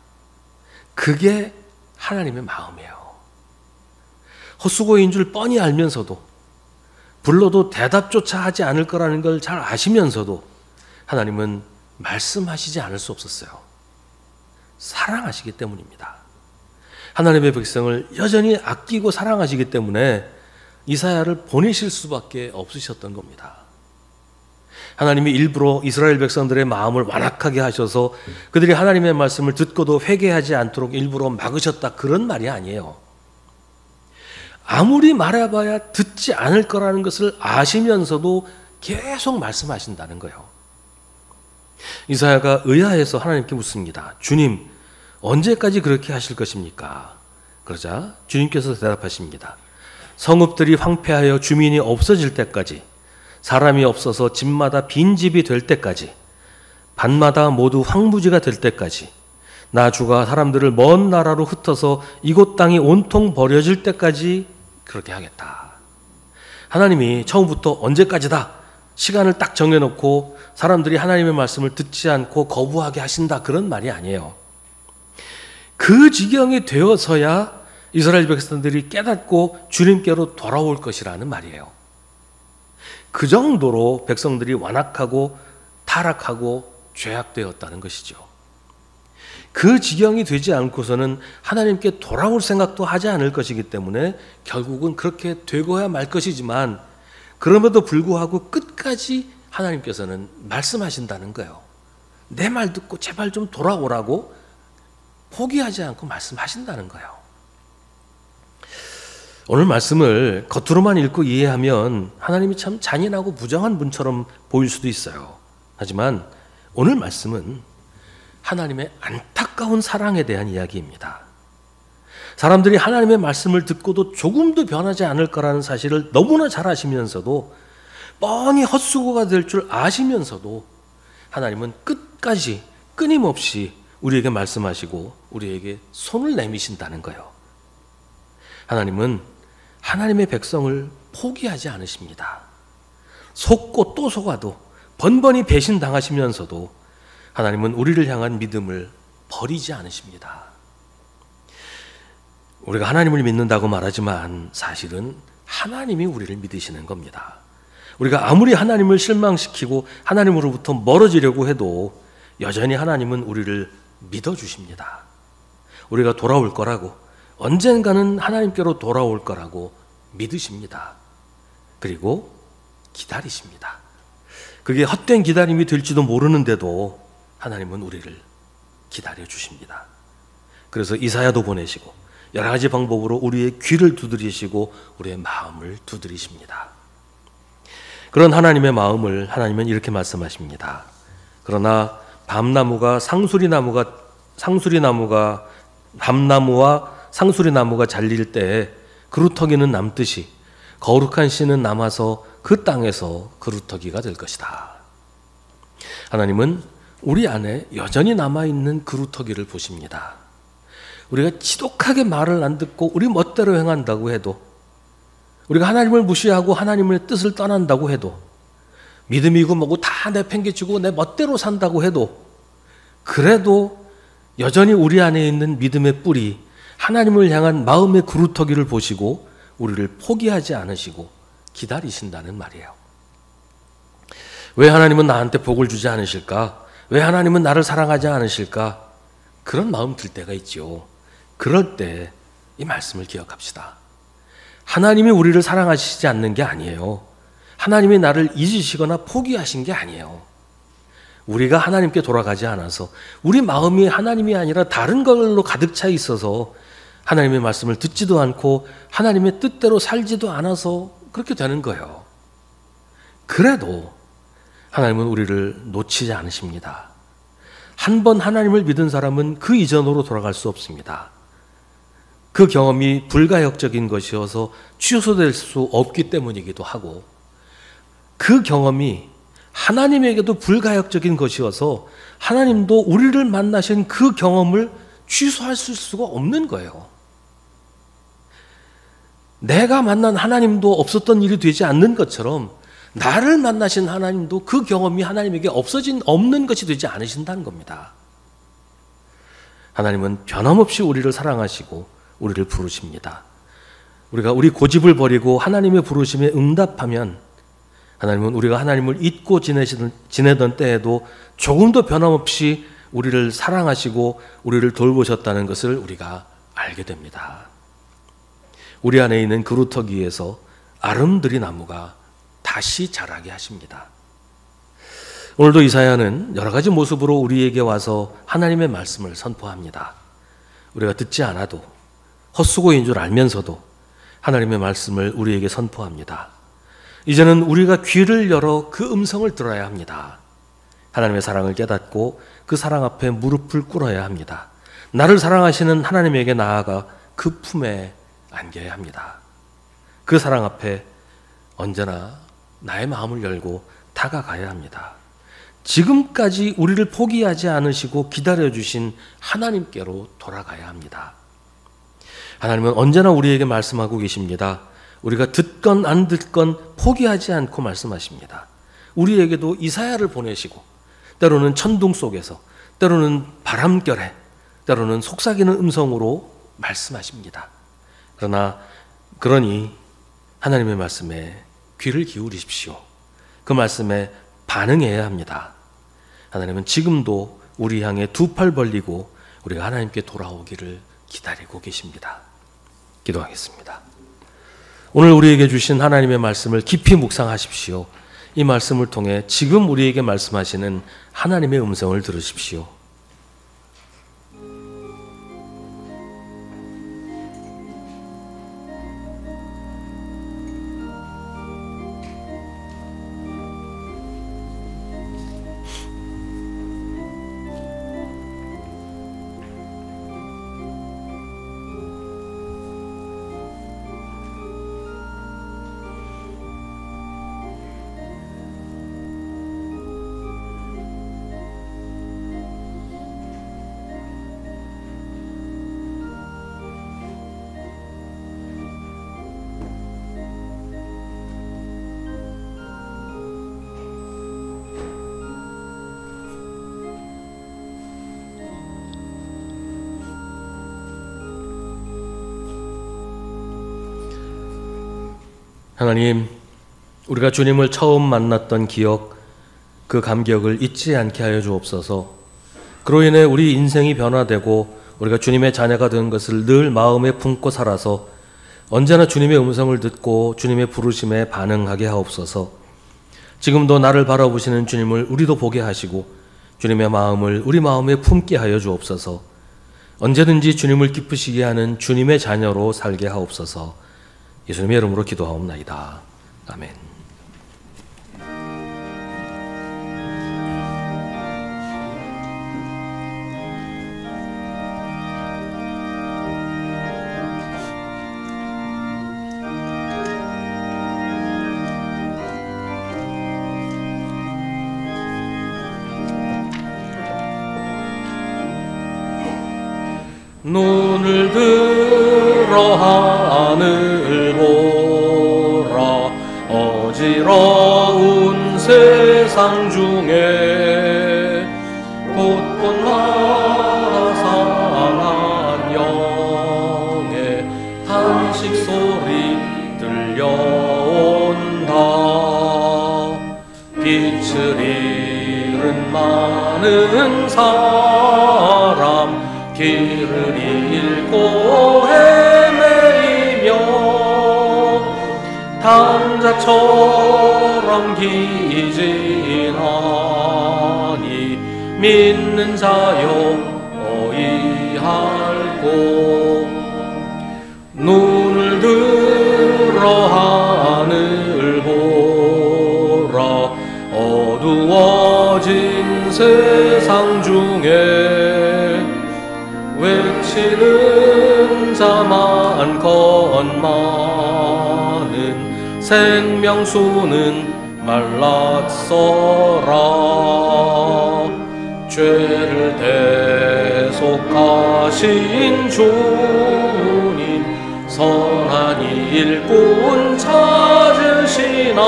그게 하나님의 마음이에요. 헛수고인 줄 뻔히 알면서도, 불러도 대답조차 하지 않을 거라는 걸 잘 아시면서도 하나님은 말씀하시지 않을 수 없었어요. 사랑하시기 때문입니다. 하나님의 백성을 여전히 아끼고 사랑하시기 때문에 이사야를 보내실 수밖에 없으셨던 겁니다. 하나님이 일부러 이스라엘 백성들의 마음을 완악하게 하셔서 그들이 하나님의 말씀을 듣고도 회개하지 않도록 일부러 막으셨다, 그런 말이 아니에요. 아무리 말해봐야 듣지 않을 거라는 것을 아시면서도 계속 말씀하신다는 거예요. 이사야가 의아해서 하나님께 묻습니다. 주님, 언제까지 그렇게 하실 것입니까? 그러자 주님께서 대답하십니다. 성읍들이 황폐하여 주민이 없어질 때까지, 사람이 없어서 집마다 빈집이 될 때까지, 밭마다 모두 황무지가 될 때까지, 나 주가 사람들을 먼 나라로 흩어서 이곳 땅이 온통 버려질 때까지 그렇게 하겠다. 하나님이 처음부터 언제까지다 시간을 딱 정해놓고 사람들이 하나님의 말씀을 듣지 않고 거부하게 하신다, 그런 말이 아니에요. 그 지경이 되어서야 이스라엘 백성들이 깨닫고 주님께로 돌아올 것이라는 말이에요. 그 정도로 백성들이 완악하고 타락하고 죄악되었다는 것이죠. 그 지경이 되지 않고서는 하나님께 돌아올 생각도 하지 않을 것이기 때문에 결국은 그렇게 되고야 말 것이지만, 그럼에도 불구하고 끝까지 하나님께서는 말씀하신다는 거예요. 내 말 듣고 제발 좀 돌아오라고 포기하지 않고 말씀하신다는 거예요. 오늘 말씀을 겉으로만 읽고 이해하면 하나님이 참 잔인하고 부정한 분처럼 보일 수도 있어요. 하지만 오늘 말씀은 하나님의 안타까운 사랑에 대한 이야기입니다. 사람들이 하나님의 말씀을 듣고도 조금도 변하지 않을 거라는 사실을 너무나 잘 아시면서도, 뻔히 헛수고가 될 줄 아시면서도 하나님은 끝까지 끊임없이 우리에게 말씀하시고 우리에게 손을 내미신다는 거예요. 하나님은 하나님의 백성을 포기하지 않으십니다. 속고 또 속아도 번번이 배신당하시면서도 하나님은 우리를 향한 믿음을 버리지 않으십니다. 우리가 하나님을 믿는다고 말하지만 사실은 하나님이 우리를 믿으시는 겁니다. 우리가 아무리 하나님을 실망시키고 하나님으로부터 멀어지려고 해도 여전히 하나님은 우리를 믿어주십니다. 우리가 돌아올 거라고, 언젠가는 하나님께로 돌아올 거라고 믿으십니다. 그리고 기다리십니다. 그게 헛된 기다림이 될지도 모르는데도 하나님은 우리를 기다려주십니다. 그래서 이사야도 보내시고 여러 가지 방법으로 우리의 귀를 두드리시고 우리의 마음을 두드리십니다. 그런 하나님의 마음을 하나님은 이렇게 말씀하십니다. 그러나 밤나무와 상수리나무가 잘릴 때에 그루터기는 남듯이 거룩한 씨는 남아서 그 땅에서 그루터기가 될 것이다. 하나님은 우리 안에 여전히 남아있는 그루터기를 보십니다. 우리가 지독하게 말을 안 듣고 우리 멋대로 행한다고 해도, 우리가 하나님을 무시하고 하나님의 뜻을 떠난다고 해도, 믿음이고 뭐고 다 내팽개치고 내 멋대로 산다고 해도, 그래도 여전히 우리 안에 있는 믿음의 뿌리, 하나님을 향한 마음의 그루터기를 보시고 우리를 포기하지 않으시고 기다리신다는 말이에요. 왜 하나님은 나한테 복을 주지 않으실까? 왜 하나님은 나를 사랑하지 않으실까? 그런 마음 들 때가 있죠. 그럴 때 이 말씀을 기억합시다. 하나님이 우리를 사랑하시지 않는 게 아니에요. 하나님이 나를 잊으시거나 포기하신 게 아니에요. 우리가 하나님께 돌아가지 않아서, 우리 마음이 하나님이 아니라 다른 걸로 가득 차 있어서 하나님의 말씀을 듣지도 않고 하나님의 뜻대로 살지도 않아서 그렇게 되는 거예요. 그래도 하나님은 우리를 놓치지 않으십니다. 한 번 하나님을 믿은 사람은 그 이전으로 돌아갈 수 없습니다. 그 경험이 불가역적인 것이어서 취소될 수 없기 때문이기도 하고, 그 경험이 하나님에게도 불가역적인 것이어서 하나님도 우리를 만나신 그 경험을 취소할 수가 없는 거예요. 내가 만난 하나님도 없었던 일이 되지 않는 것처럼 나를 만나신 하나님도 그 경험이 하나님에게 없는 것이 되지 않으신다는 겁니다. 하나님은 변함없이 우리를 사랑하시고 우리를 부르십니다. 우리가 우리 고집을 버리고 하나님의 부르심에 응답하면 하나님은 우리가 하나님을 잊고 지내던 때에도 조금도 변함없이 우리를 사랑하시고 우리를 돌보셨다는 것을 우리가 알게 됩니다. 우리 안에 있는 그루터기 위에서 아름드리 나무가 다시 자라게 하십니다. 오늘도 이사야는 여러 가지 모습으로 우리에게 와서 하나님의 말씀을 선포합니다. 우리가 듣지 않아도, 헛수고인 줄 알면서도 하나님의 말씀을 우리에게 선포합니다. 이제는 우리가 귀를 열어 그 음성을 들어야 합니다. 하나님의 사랑을 깨닫고 그 사랑 앞에 무릎을 꿇어야 합니다. 나를 사랑하시는 하나님에게 나아가 그 품에 안겨야 합니다. 그 사랑 앞에 언제나 나의 마음을 열고 다가가야 합니다. 지금까지 우리를 포기하지 않으시고 기다려주신 하나님께로 돌아가야 합니다. 하나님은 언제나 우리에게 말씀하고 계십니다. 우리가 듣건 안 듣건 포기하지 않고 말씀하십니다. 우리에게도 이사야를 보내시고, 때로는 천둥 속에서, 때로는 바람결에, 때로는 속삭이는 음성으로 말씀하십니다. 그러니 하나님의 말씀에 귀를 기울이십시오. 그 말씀에 반응해야 합니다. 하나님은 지금도 우리 향해 두 팔 벌리고 우리가 하나님께 돌아오기를 기다리고 계십니다. 기도하겠습니다. 오늘 우리에게 주신 하나님의 말씀을 깊이 묵상하십시오. 이 말씀을 통해 지금 우리에게 말씀하시는 하나님의 음성을 들으십시오. 하나님, 우리가 주님을 처음 만났던 기억, 그 감격을 잊지 않게 하여 주옵소서. 그로 인해 우리 인생이 변화되고 우리가 주님의 자녀가 된 것을 늘 마음에 품고 살아서 언제나 주님의 음성을 듣고 주님의 부르심에 반응하게 하옵소서. 지금도 나를 바라보시는 주님을 우리도 보게 하시고 주님의 마음을 우리 마음에 품게 하여 주옵소서. 언제든지 주님을 기쁘시게 하는 주님의 자녀로 살게 하옵소서. 예수님의 이름으로 기도하옵나이다. 아멘. 눈을 들어 하늘 보라. 어지러운 세상 중에 곳곳마다 상한 영의 탄식 소리 들려온다. 빛을 잃은 많은 사람 길을 잃고 바다처럼 기진하니 믿는 자여 어이할꼬. 눈을 들어 하늘 보라. 어두워진 세상 중에 외치는 자 많건 많은 생명수는 말랐어라. 죄를 대속하신 주님 선한 일꾼 찾으시나.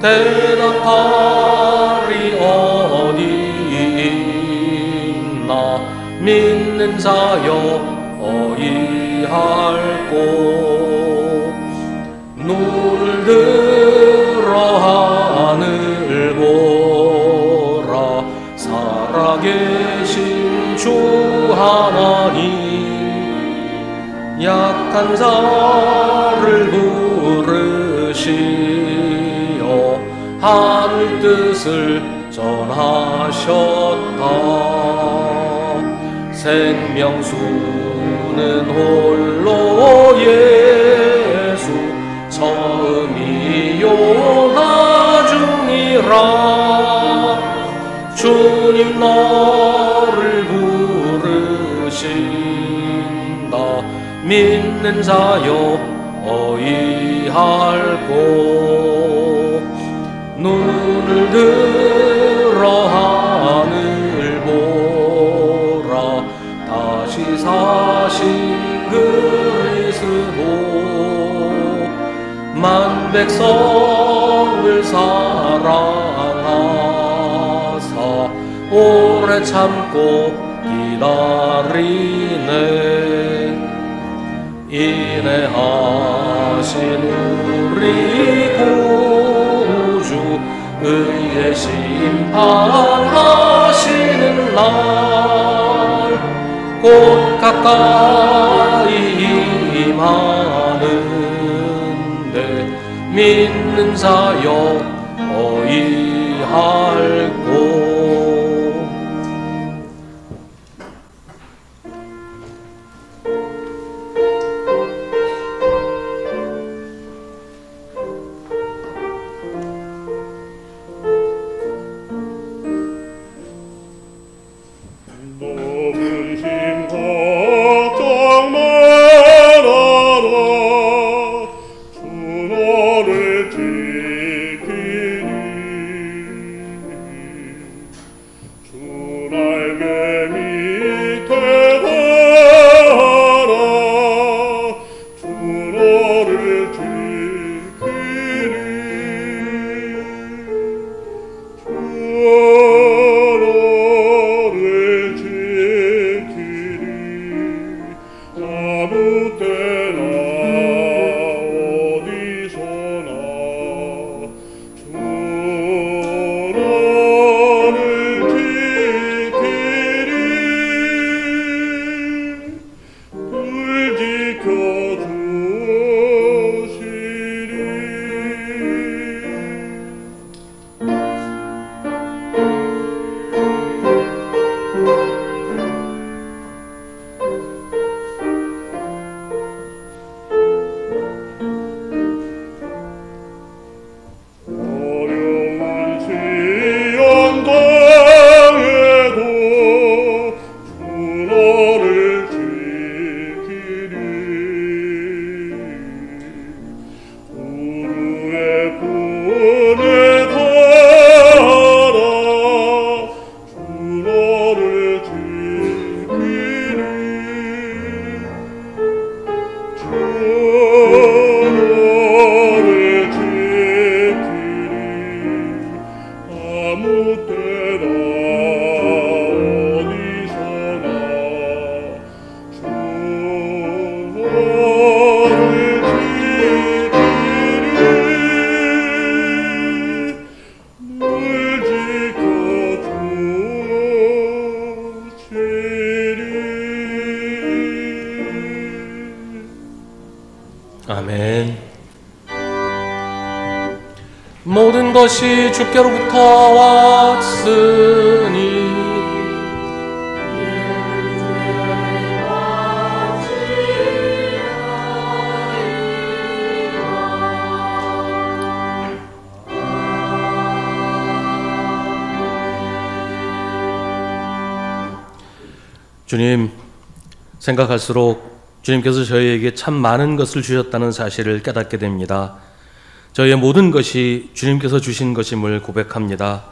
대답하리 어디 있나. 믿는 자여 어이할꼬. 눈을 들어 하늘 보라. 살아계신 주 하나님 약한 자를 부르시어 하늘 뜻을 전하셨다. 생명수는 홀로 예수 처음이요 나중이라. 주님 너를 부르신다. 믿는 자여 어이할꼬. 눈을 들어 하늘 보라. 다시 사신 그리스도 만 백성을 사랑하사 오래 참고 기다리네. 인내하신 우리 구주 의의 심판하시는 날 곧 가까이 임하는데 믿는 자여 어이할꼬. 아멘. 모든 것이 주께로부터 왔으니 주님, 생각할수록 주님께서 저희에게 참 많은 것을 주셨다는 사실을 깨닫게 됩니다. 저희의 모든 것이 주님께서 주신 것임을 고백합니다.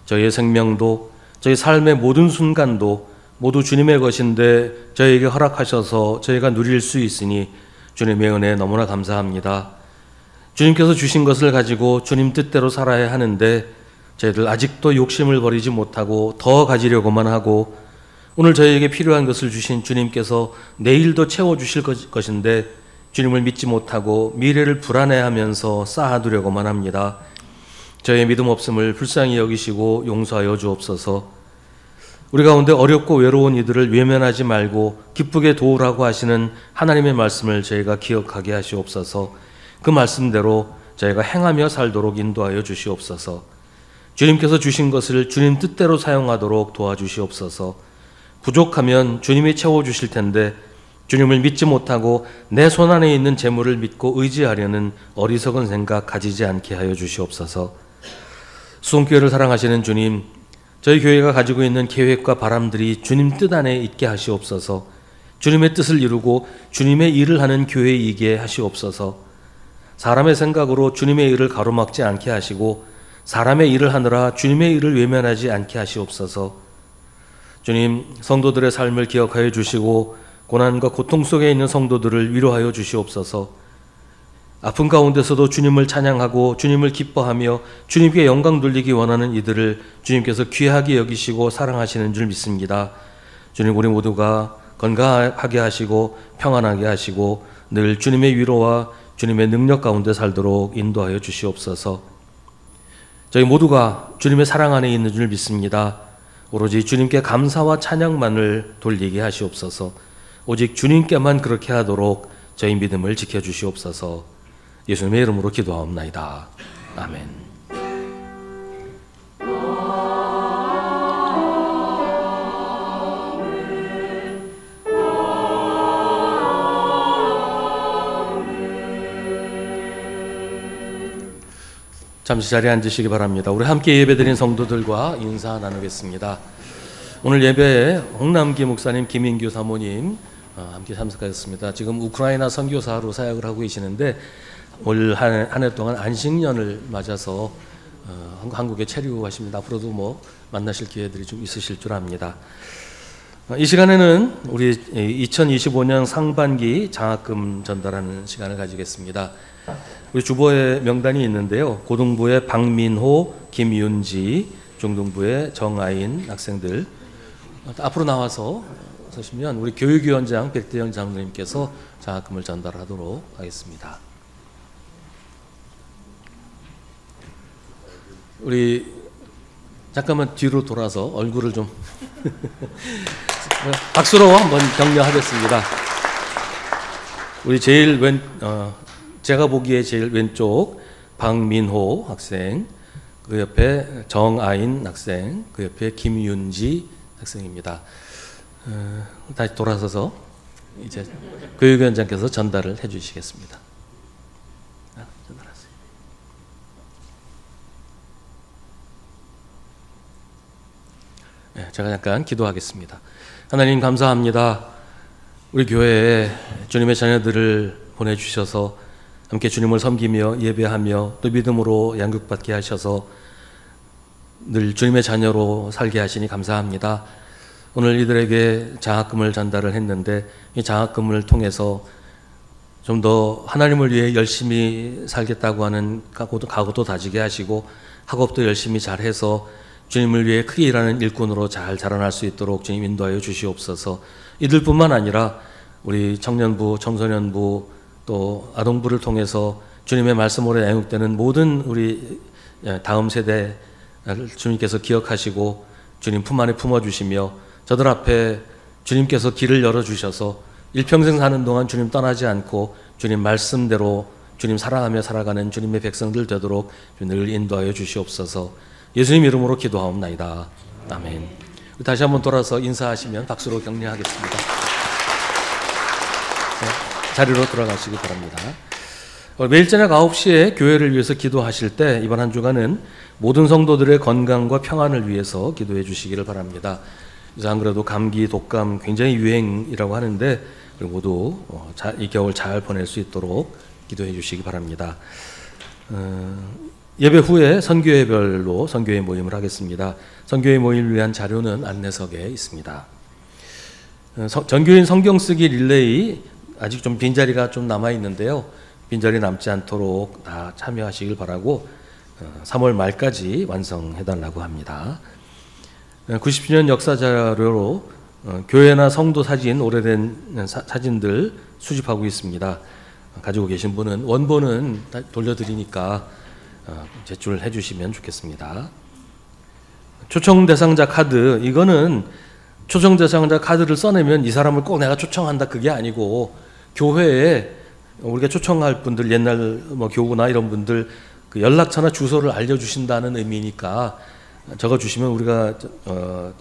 저희의 생명도, 저희 삶의 모든 순간도 모두 주님의 것인데 저희에게 허락하셔서 저희가 누릴 수 있으니 주님의 은혜에 너무나 감사합니다. 주님께서 주신 것을 가지고 주님 뜻대로 살아야 하는데 저희들 아직도 욕심을 버리지 못하고 더 가지려고만 하고, 오늘 저희에게 필요한 것을 주신 주님께서 내일도 채워주실 것인데 주님을 믿지 못하고 미래를 불안해하면서 쌓아두려고만 합니다. 저희의 믿음 없음을 불쌍히 여기시고 용서하여 주옵소서. 우리 가운데 어렵고 외로운 이들을 외면하지 말고 기쁘게 도우라고 하시는 하나님의 말씀을 저희가 기억하게 하시옵소서. 그 말씀대로 저희가 행하며 살도록 인도하여 주시옵소서. 주님께서 주신 것을 주님 뜻대로 사용하도록 도와주시옵소서. 부족하면 주님이 채워주실 텐데 주님을 믿지 못하고 내 손 안에 있는 재물을 믿고 의지하려는 어리석은 생각 가지지 않게 하여 주시옵소서. 수원교회를 사랑하시는 주님, 저희 교회가 가지고 있는 계획과 바람들이 주님 뜻 안에 있게 하시옵소서. 주님의 뜻을 이루고 주님의 일을 하는 교회이게 하시옵소서. 사람의 생각으로 주님의 일을 가로막지 않게 하시고 사람의 일을 하느라 주님의 일을 외면하지 않게 하시옵소서. 주님, 성도들의 삶을 기억하여 주시고 고난과 고통 속에 있는 성도들을 위로하여 주시옵소서. 아픈 가운데서도 주님을 찬양하고 주님을 기뻐하며 주님께 영광 돌리기 원하는 이들을 주님께서 귀하게 여기시고 사랑하시는 줄 믿습니다. 주님, 우리 모두가 건강하게 하시고 평안하게 하시고 늘 주님의 위로와 주님의 능력 가운데 살도록 인도하여 주시옵소서. 저희 모두가 주님의 사랑 안에 있는 줄 믿습니다. 오로지 주님께 감사와 찬양만을 돌리게 하시옵소서. 오직 주님께만 그렇게 하도록 저희 믿음을 지켜주시옵소서. 예수님의 이름으로 기도하옵나이다. 아멘. 잠시 자리에 앉으시기 바랍니다. 우리 함께 예배드린 성도들과 인사 나누겠습니다. 오늘 예배에 홍남기 목사님, 김인규 사모님 함께 참석하셨습니다. 지금 우크라이나 선교사로 사역을 하고 계시는데 올 한 해 동안 안식년을 맞아서 한국에 체류하십니다. 앞으로도 뭐 만나실 기회들이 좀 있으실 줄 압니다. 이 시간에는 우리 2025년 상반기 장학금 전달하는 시간을 가지겠습니다. 우리 주보에 명단이 있는데요. 고등부의 박민호, 김윤지, 중등부의 정아인 학생들 앞으로 나와서 서시면 우리 교육위원장 백대현 장로님께서 장학금을 전달하도록 하겠습니다. 우리 잠깐만 뒤로 돌아서 얼굴을 좀 박수로 한번 격려하겠습니다. 우리 제일 제가 보기에 제일 왼쪽 박민호 학생, 그 옆에 정아인 학생, 그 옆에 김윤지 학생입니다. 다시 돌아서서 이제 교육위원장께서 전달을 해주시겠습니다. 전달하세요. 네, 제가 잠깐 기도하겠습니다. 하나님 감사합니다. 우리 교회에 주님의 자녀들을 보내주셔서 함께 주님을 섬기며 예배하며 또 믿음으로 양육받게 하셔서 늘 주님의 자녀로 살게 하시니 감사합니다. 오늘 이들에게 장학금을 전달을 했는데 이 장학금을 통해서 좀 더 하나님을 위해 열심히 살겠다고 하는 각오도 다지게 하시고 학업도 열심히 잘해서 주님을 위해 크게 일하는 일꾼으로 잘 자라날 수 있도록 주님 인도하여 주시옵소서. 이들뿐만 아니라 우리 청년부, 청소년부 또 아동부를 통해서 주님의 말씀으로 양육되는 모든 우리 다음 세대를 주님께서 기억하시고 주님 품 안에 품어주시며 저들 앞에 주님께서 길을 열어주셔서 일평생 사는 동안 주님 떠나지 않고 주님 말씀대로 주님 사랑하며 살아가는 주님의 백성들 되도록 늘 인도하여 주시옵소서. 예수님 이름으로 기도하옵나이다. 아멘. 다시 한번 돌아서 인사하시면 박수로 격려하겠습니다. 네, 자리로 돌아가시기 바랍니다. 매일 저녁 9시에 교회를 위해서 기도하실 때 이번 한 주간은 모든 성도들의 건강과 평안을 위해서 기도해 주시기를 바랍니다. 그래서 안 그래도 감기, 독감 굉장히 유행이라고 하는데 모두 이 겨울 잘 보낼 수 있도록 기도해 주시기 바랍니다. 예배 후에 선교회별로 선교회 모임을 하겠습니다. 선교회 모임을 위한 자료는 안내석에 있습니다. 전교인 성경 쓰기 릴레이 아직 좀 빈자리가 좀 남아 있는데요. 빈자리 남지 않도록 다 참여하시길 바라고 3월 말까지 완성해달라고 합니다. 90주년 역사 자료로 교회나 성도 사진, 오래된 사진들 수집하고 있습니다. 가지고 계신 분은 원본은 돌려드리니까 제출해 주시면 좋겠습니다. 초청 대상자 카드, 이거는 초청 대상자 카드를 써내면 이 사람을 꼭 내가 초청한다 그게 아니고 교회에 우리가 초청할 분들, 옛날 교구나 이런 분들 그 연락처나 주소를 알려주신다는 의미니까 적어주시면 우리가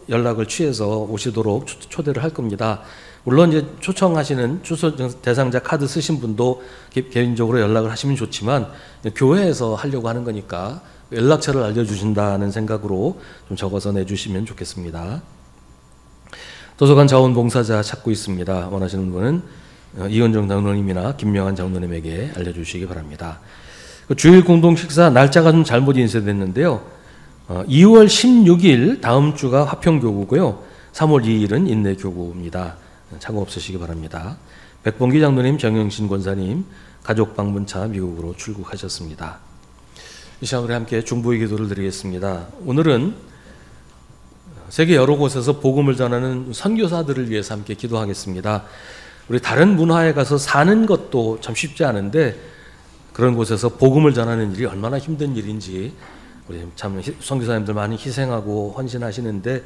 연락을 취해서 오시도록 초대를 할 겁니다. 물론 이제 초청하시는 주소 대상자 카드 쓰신 분도 개인적으로 연락을 하시면 좋지만 교회에서 하려고 하는 거니까 연락처를 알려주신다는 생각으로 좀 적어서 내주시면 좋겠습니다. 도서관 자원봉사자 찾고 있습니다. 원하시는 분은 이은정 장로님이나 김명환 장로님에게 알려주시기 바랍니다. 주일 공동 식사 날짜가 좀 잘못 인쇄됐는데요. 2월 16일 다음 주가 화평교구고요. 3월 2일은 인내교구입니다. 착오 없으시기 바랍니다. 백봉기 장로님, 정영신 권사님 가족 방문차 미국으로 출국하셨습니다. 이 시간 우리 함께 중보의 기도를 드리겠습니다. 오늘은 세계 여러 곳에서 복음을 전하는 선교사들을 위해서 함께 기도하겠습니다. 우리 다른 문화에 가서 사는 것도 참 쉽지 않은데 그런 곳에서 복음을 전하는 일이 얼마나 힘든 일인지 우리 참 선교사님들 많이 희생하고 헌신하시는데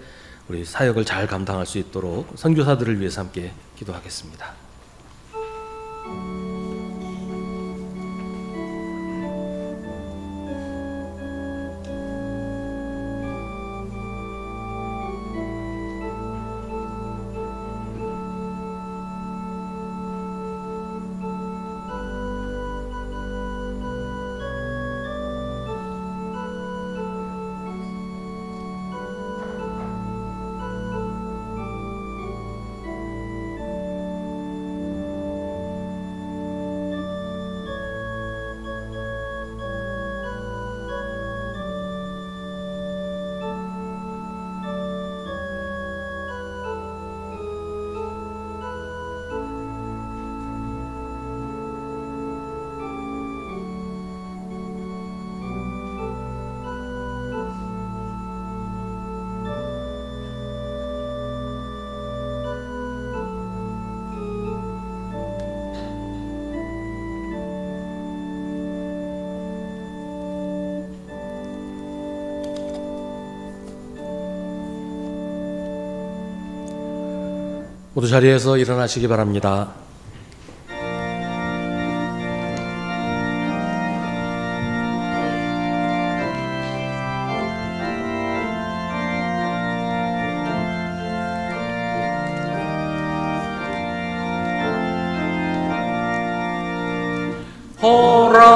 우리 사역을 잘 감당할 수 있도록 선교사들을 위해서 함께 기도하겠습니다. 모두 자리에서 일어나시기 바랍니다.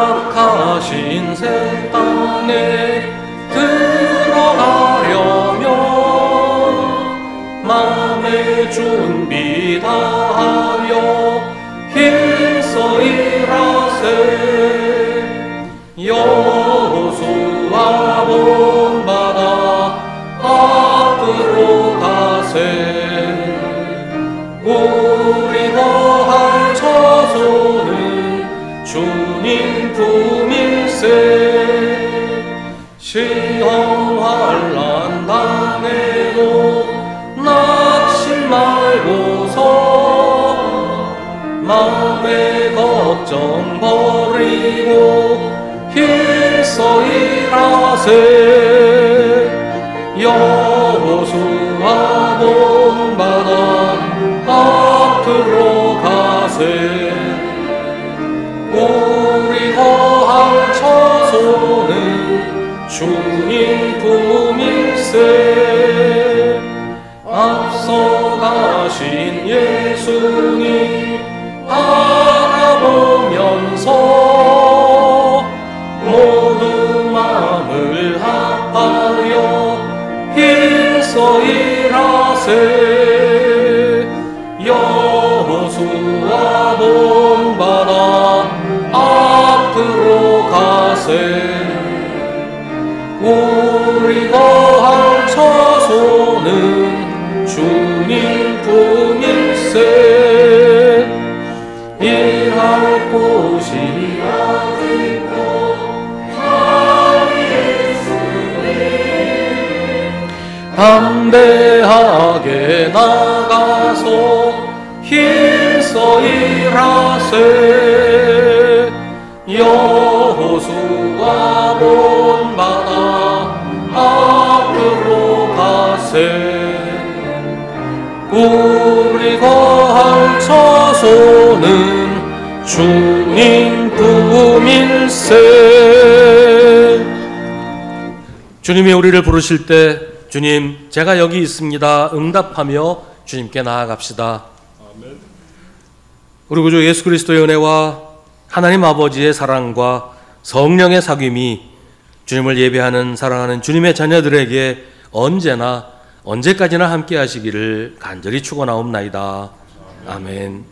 허락하신 새 땅에 들어가려면 마음의 준비 다하여 힘써 일하세. 여호수아 본받아 앞으로 가세. 우리 거할 처소는 주님 품일세. 시험 환난 당해도 낙심 말고서 마음의 걱정 버리고 힘써 일하세. 여호수아 본받아 앞으로 가세. 우리 주님 품일세. 앞서가신 예수님 바라보면서 모두 마음을 합하여 힘써 일하세. 여호수아 본받아 앞으로 가세. 우리 거할 처소는 주님 품일세. 일할 곳이 담대하게 나가서 힘써 일하세. 여호수아 본받아 앞으로 가세. 우리 거할 처소는 주님 품일세. 주님이 우리를 부르실 때 주님 제가 여기 있습니다 응답하며 주님께 나아갑시다. 우리 구주 예수 그리스도의 은혜와 하나님 아버지의 사랑과 성령의 사귐이 주님을 예배하는 사랑하는 주님의 자녀들에게 언제나 언제까지나 함께 하시기를 간절히 축원하옵나이다. 아멘.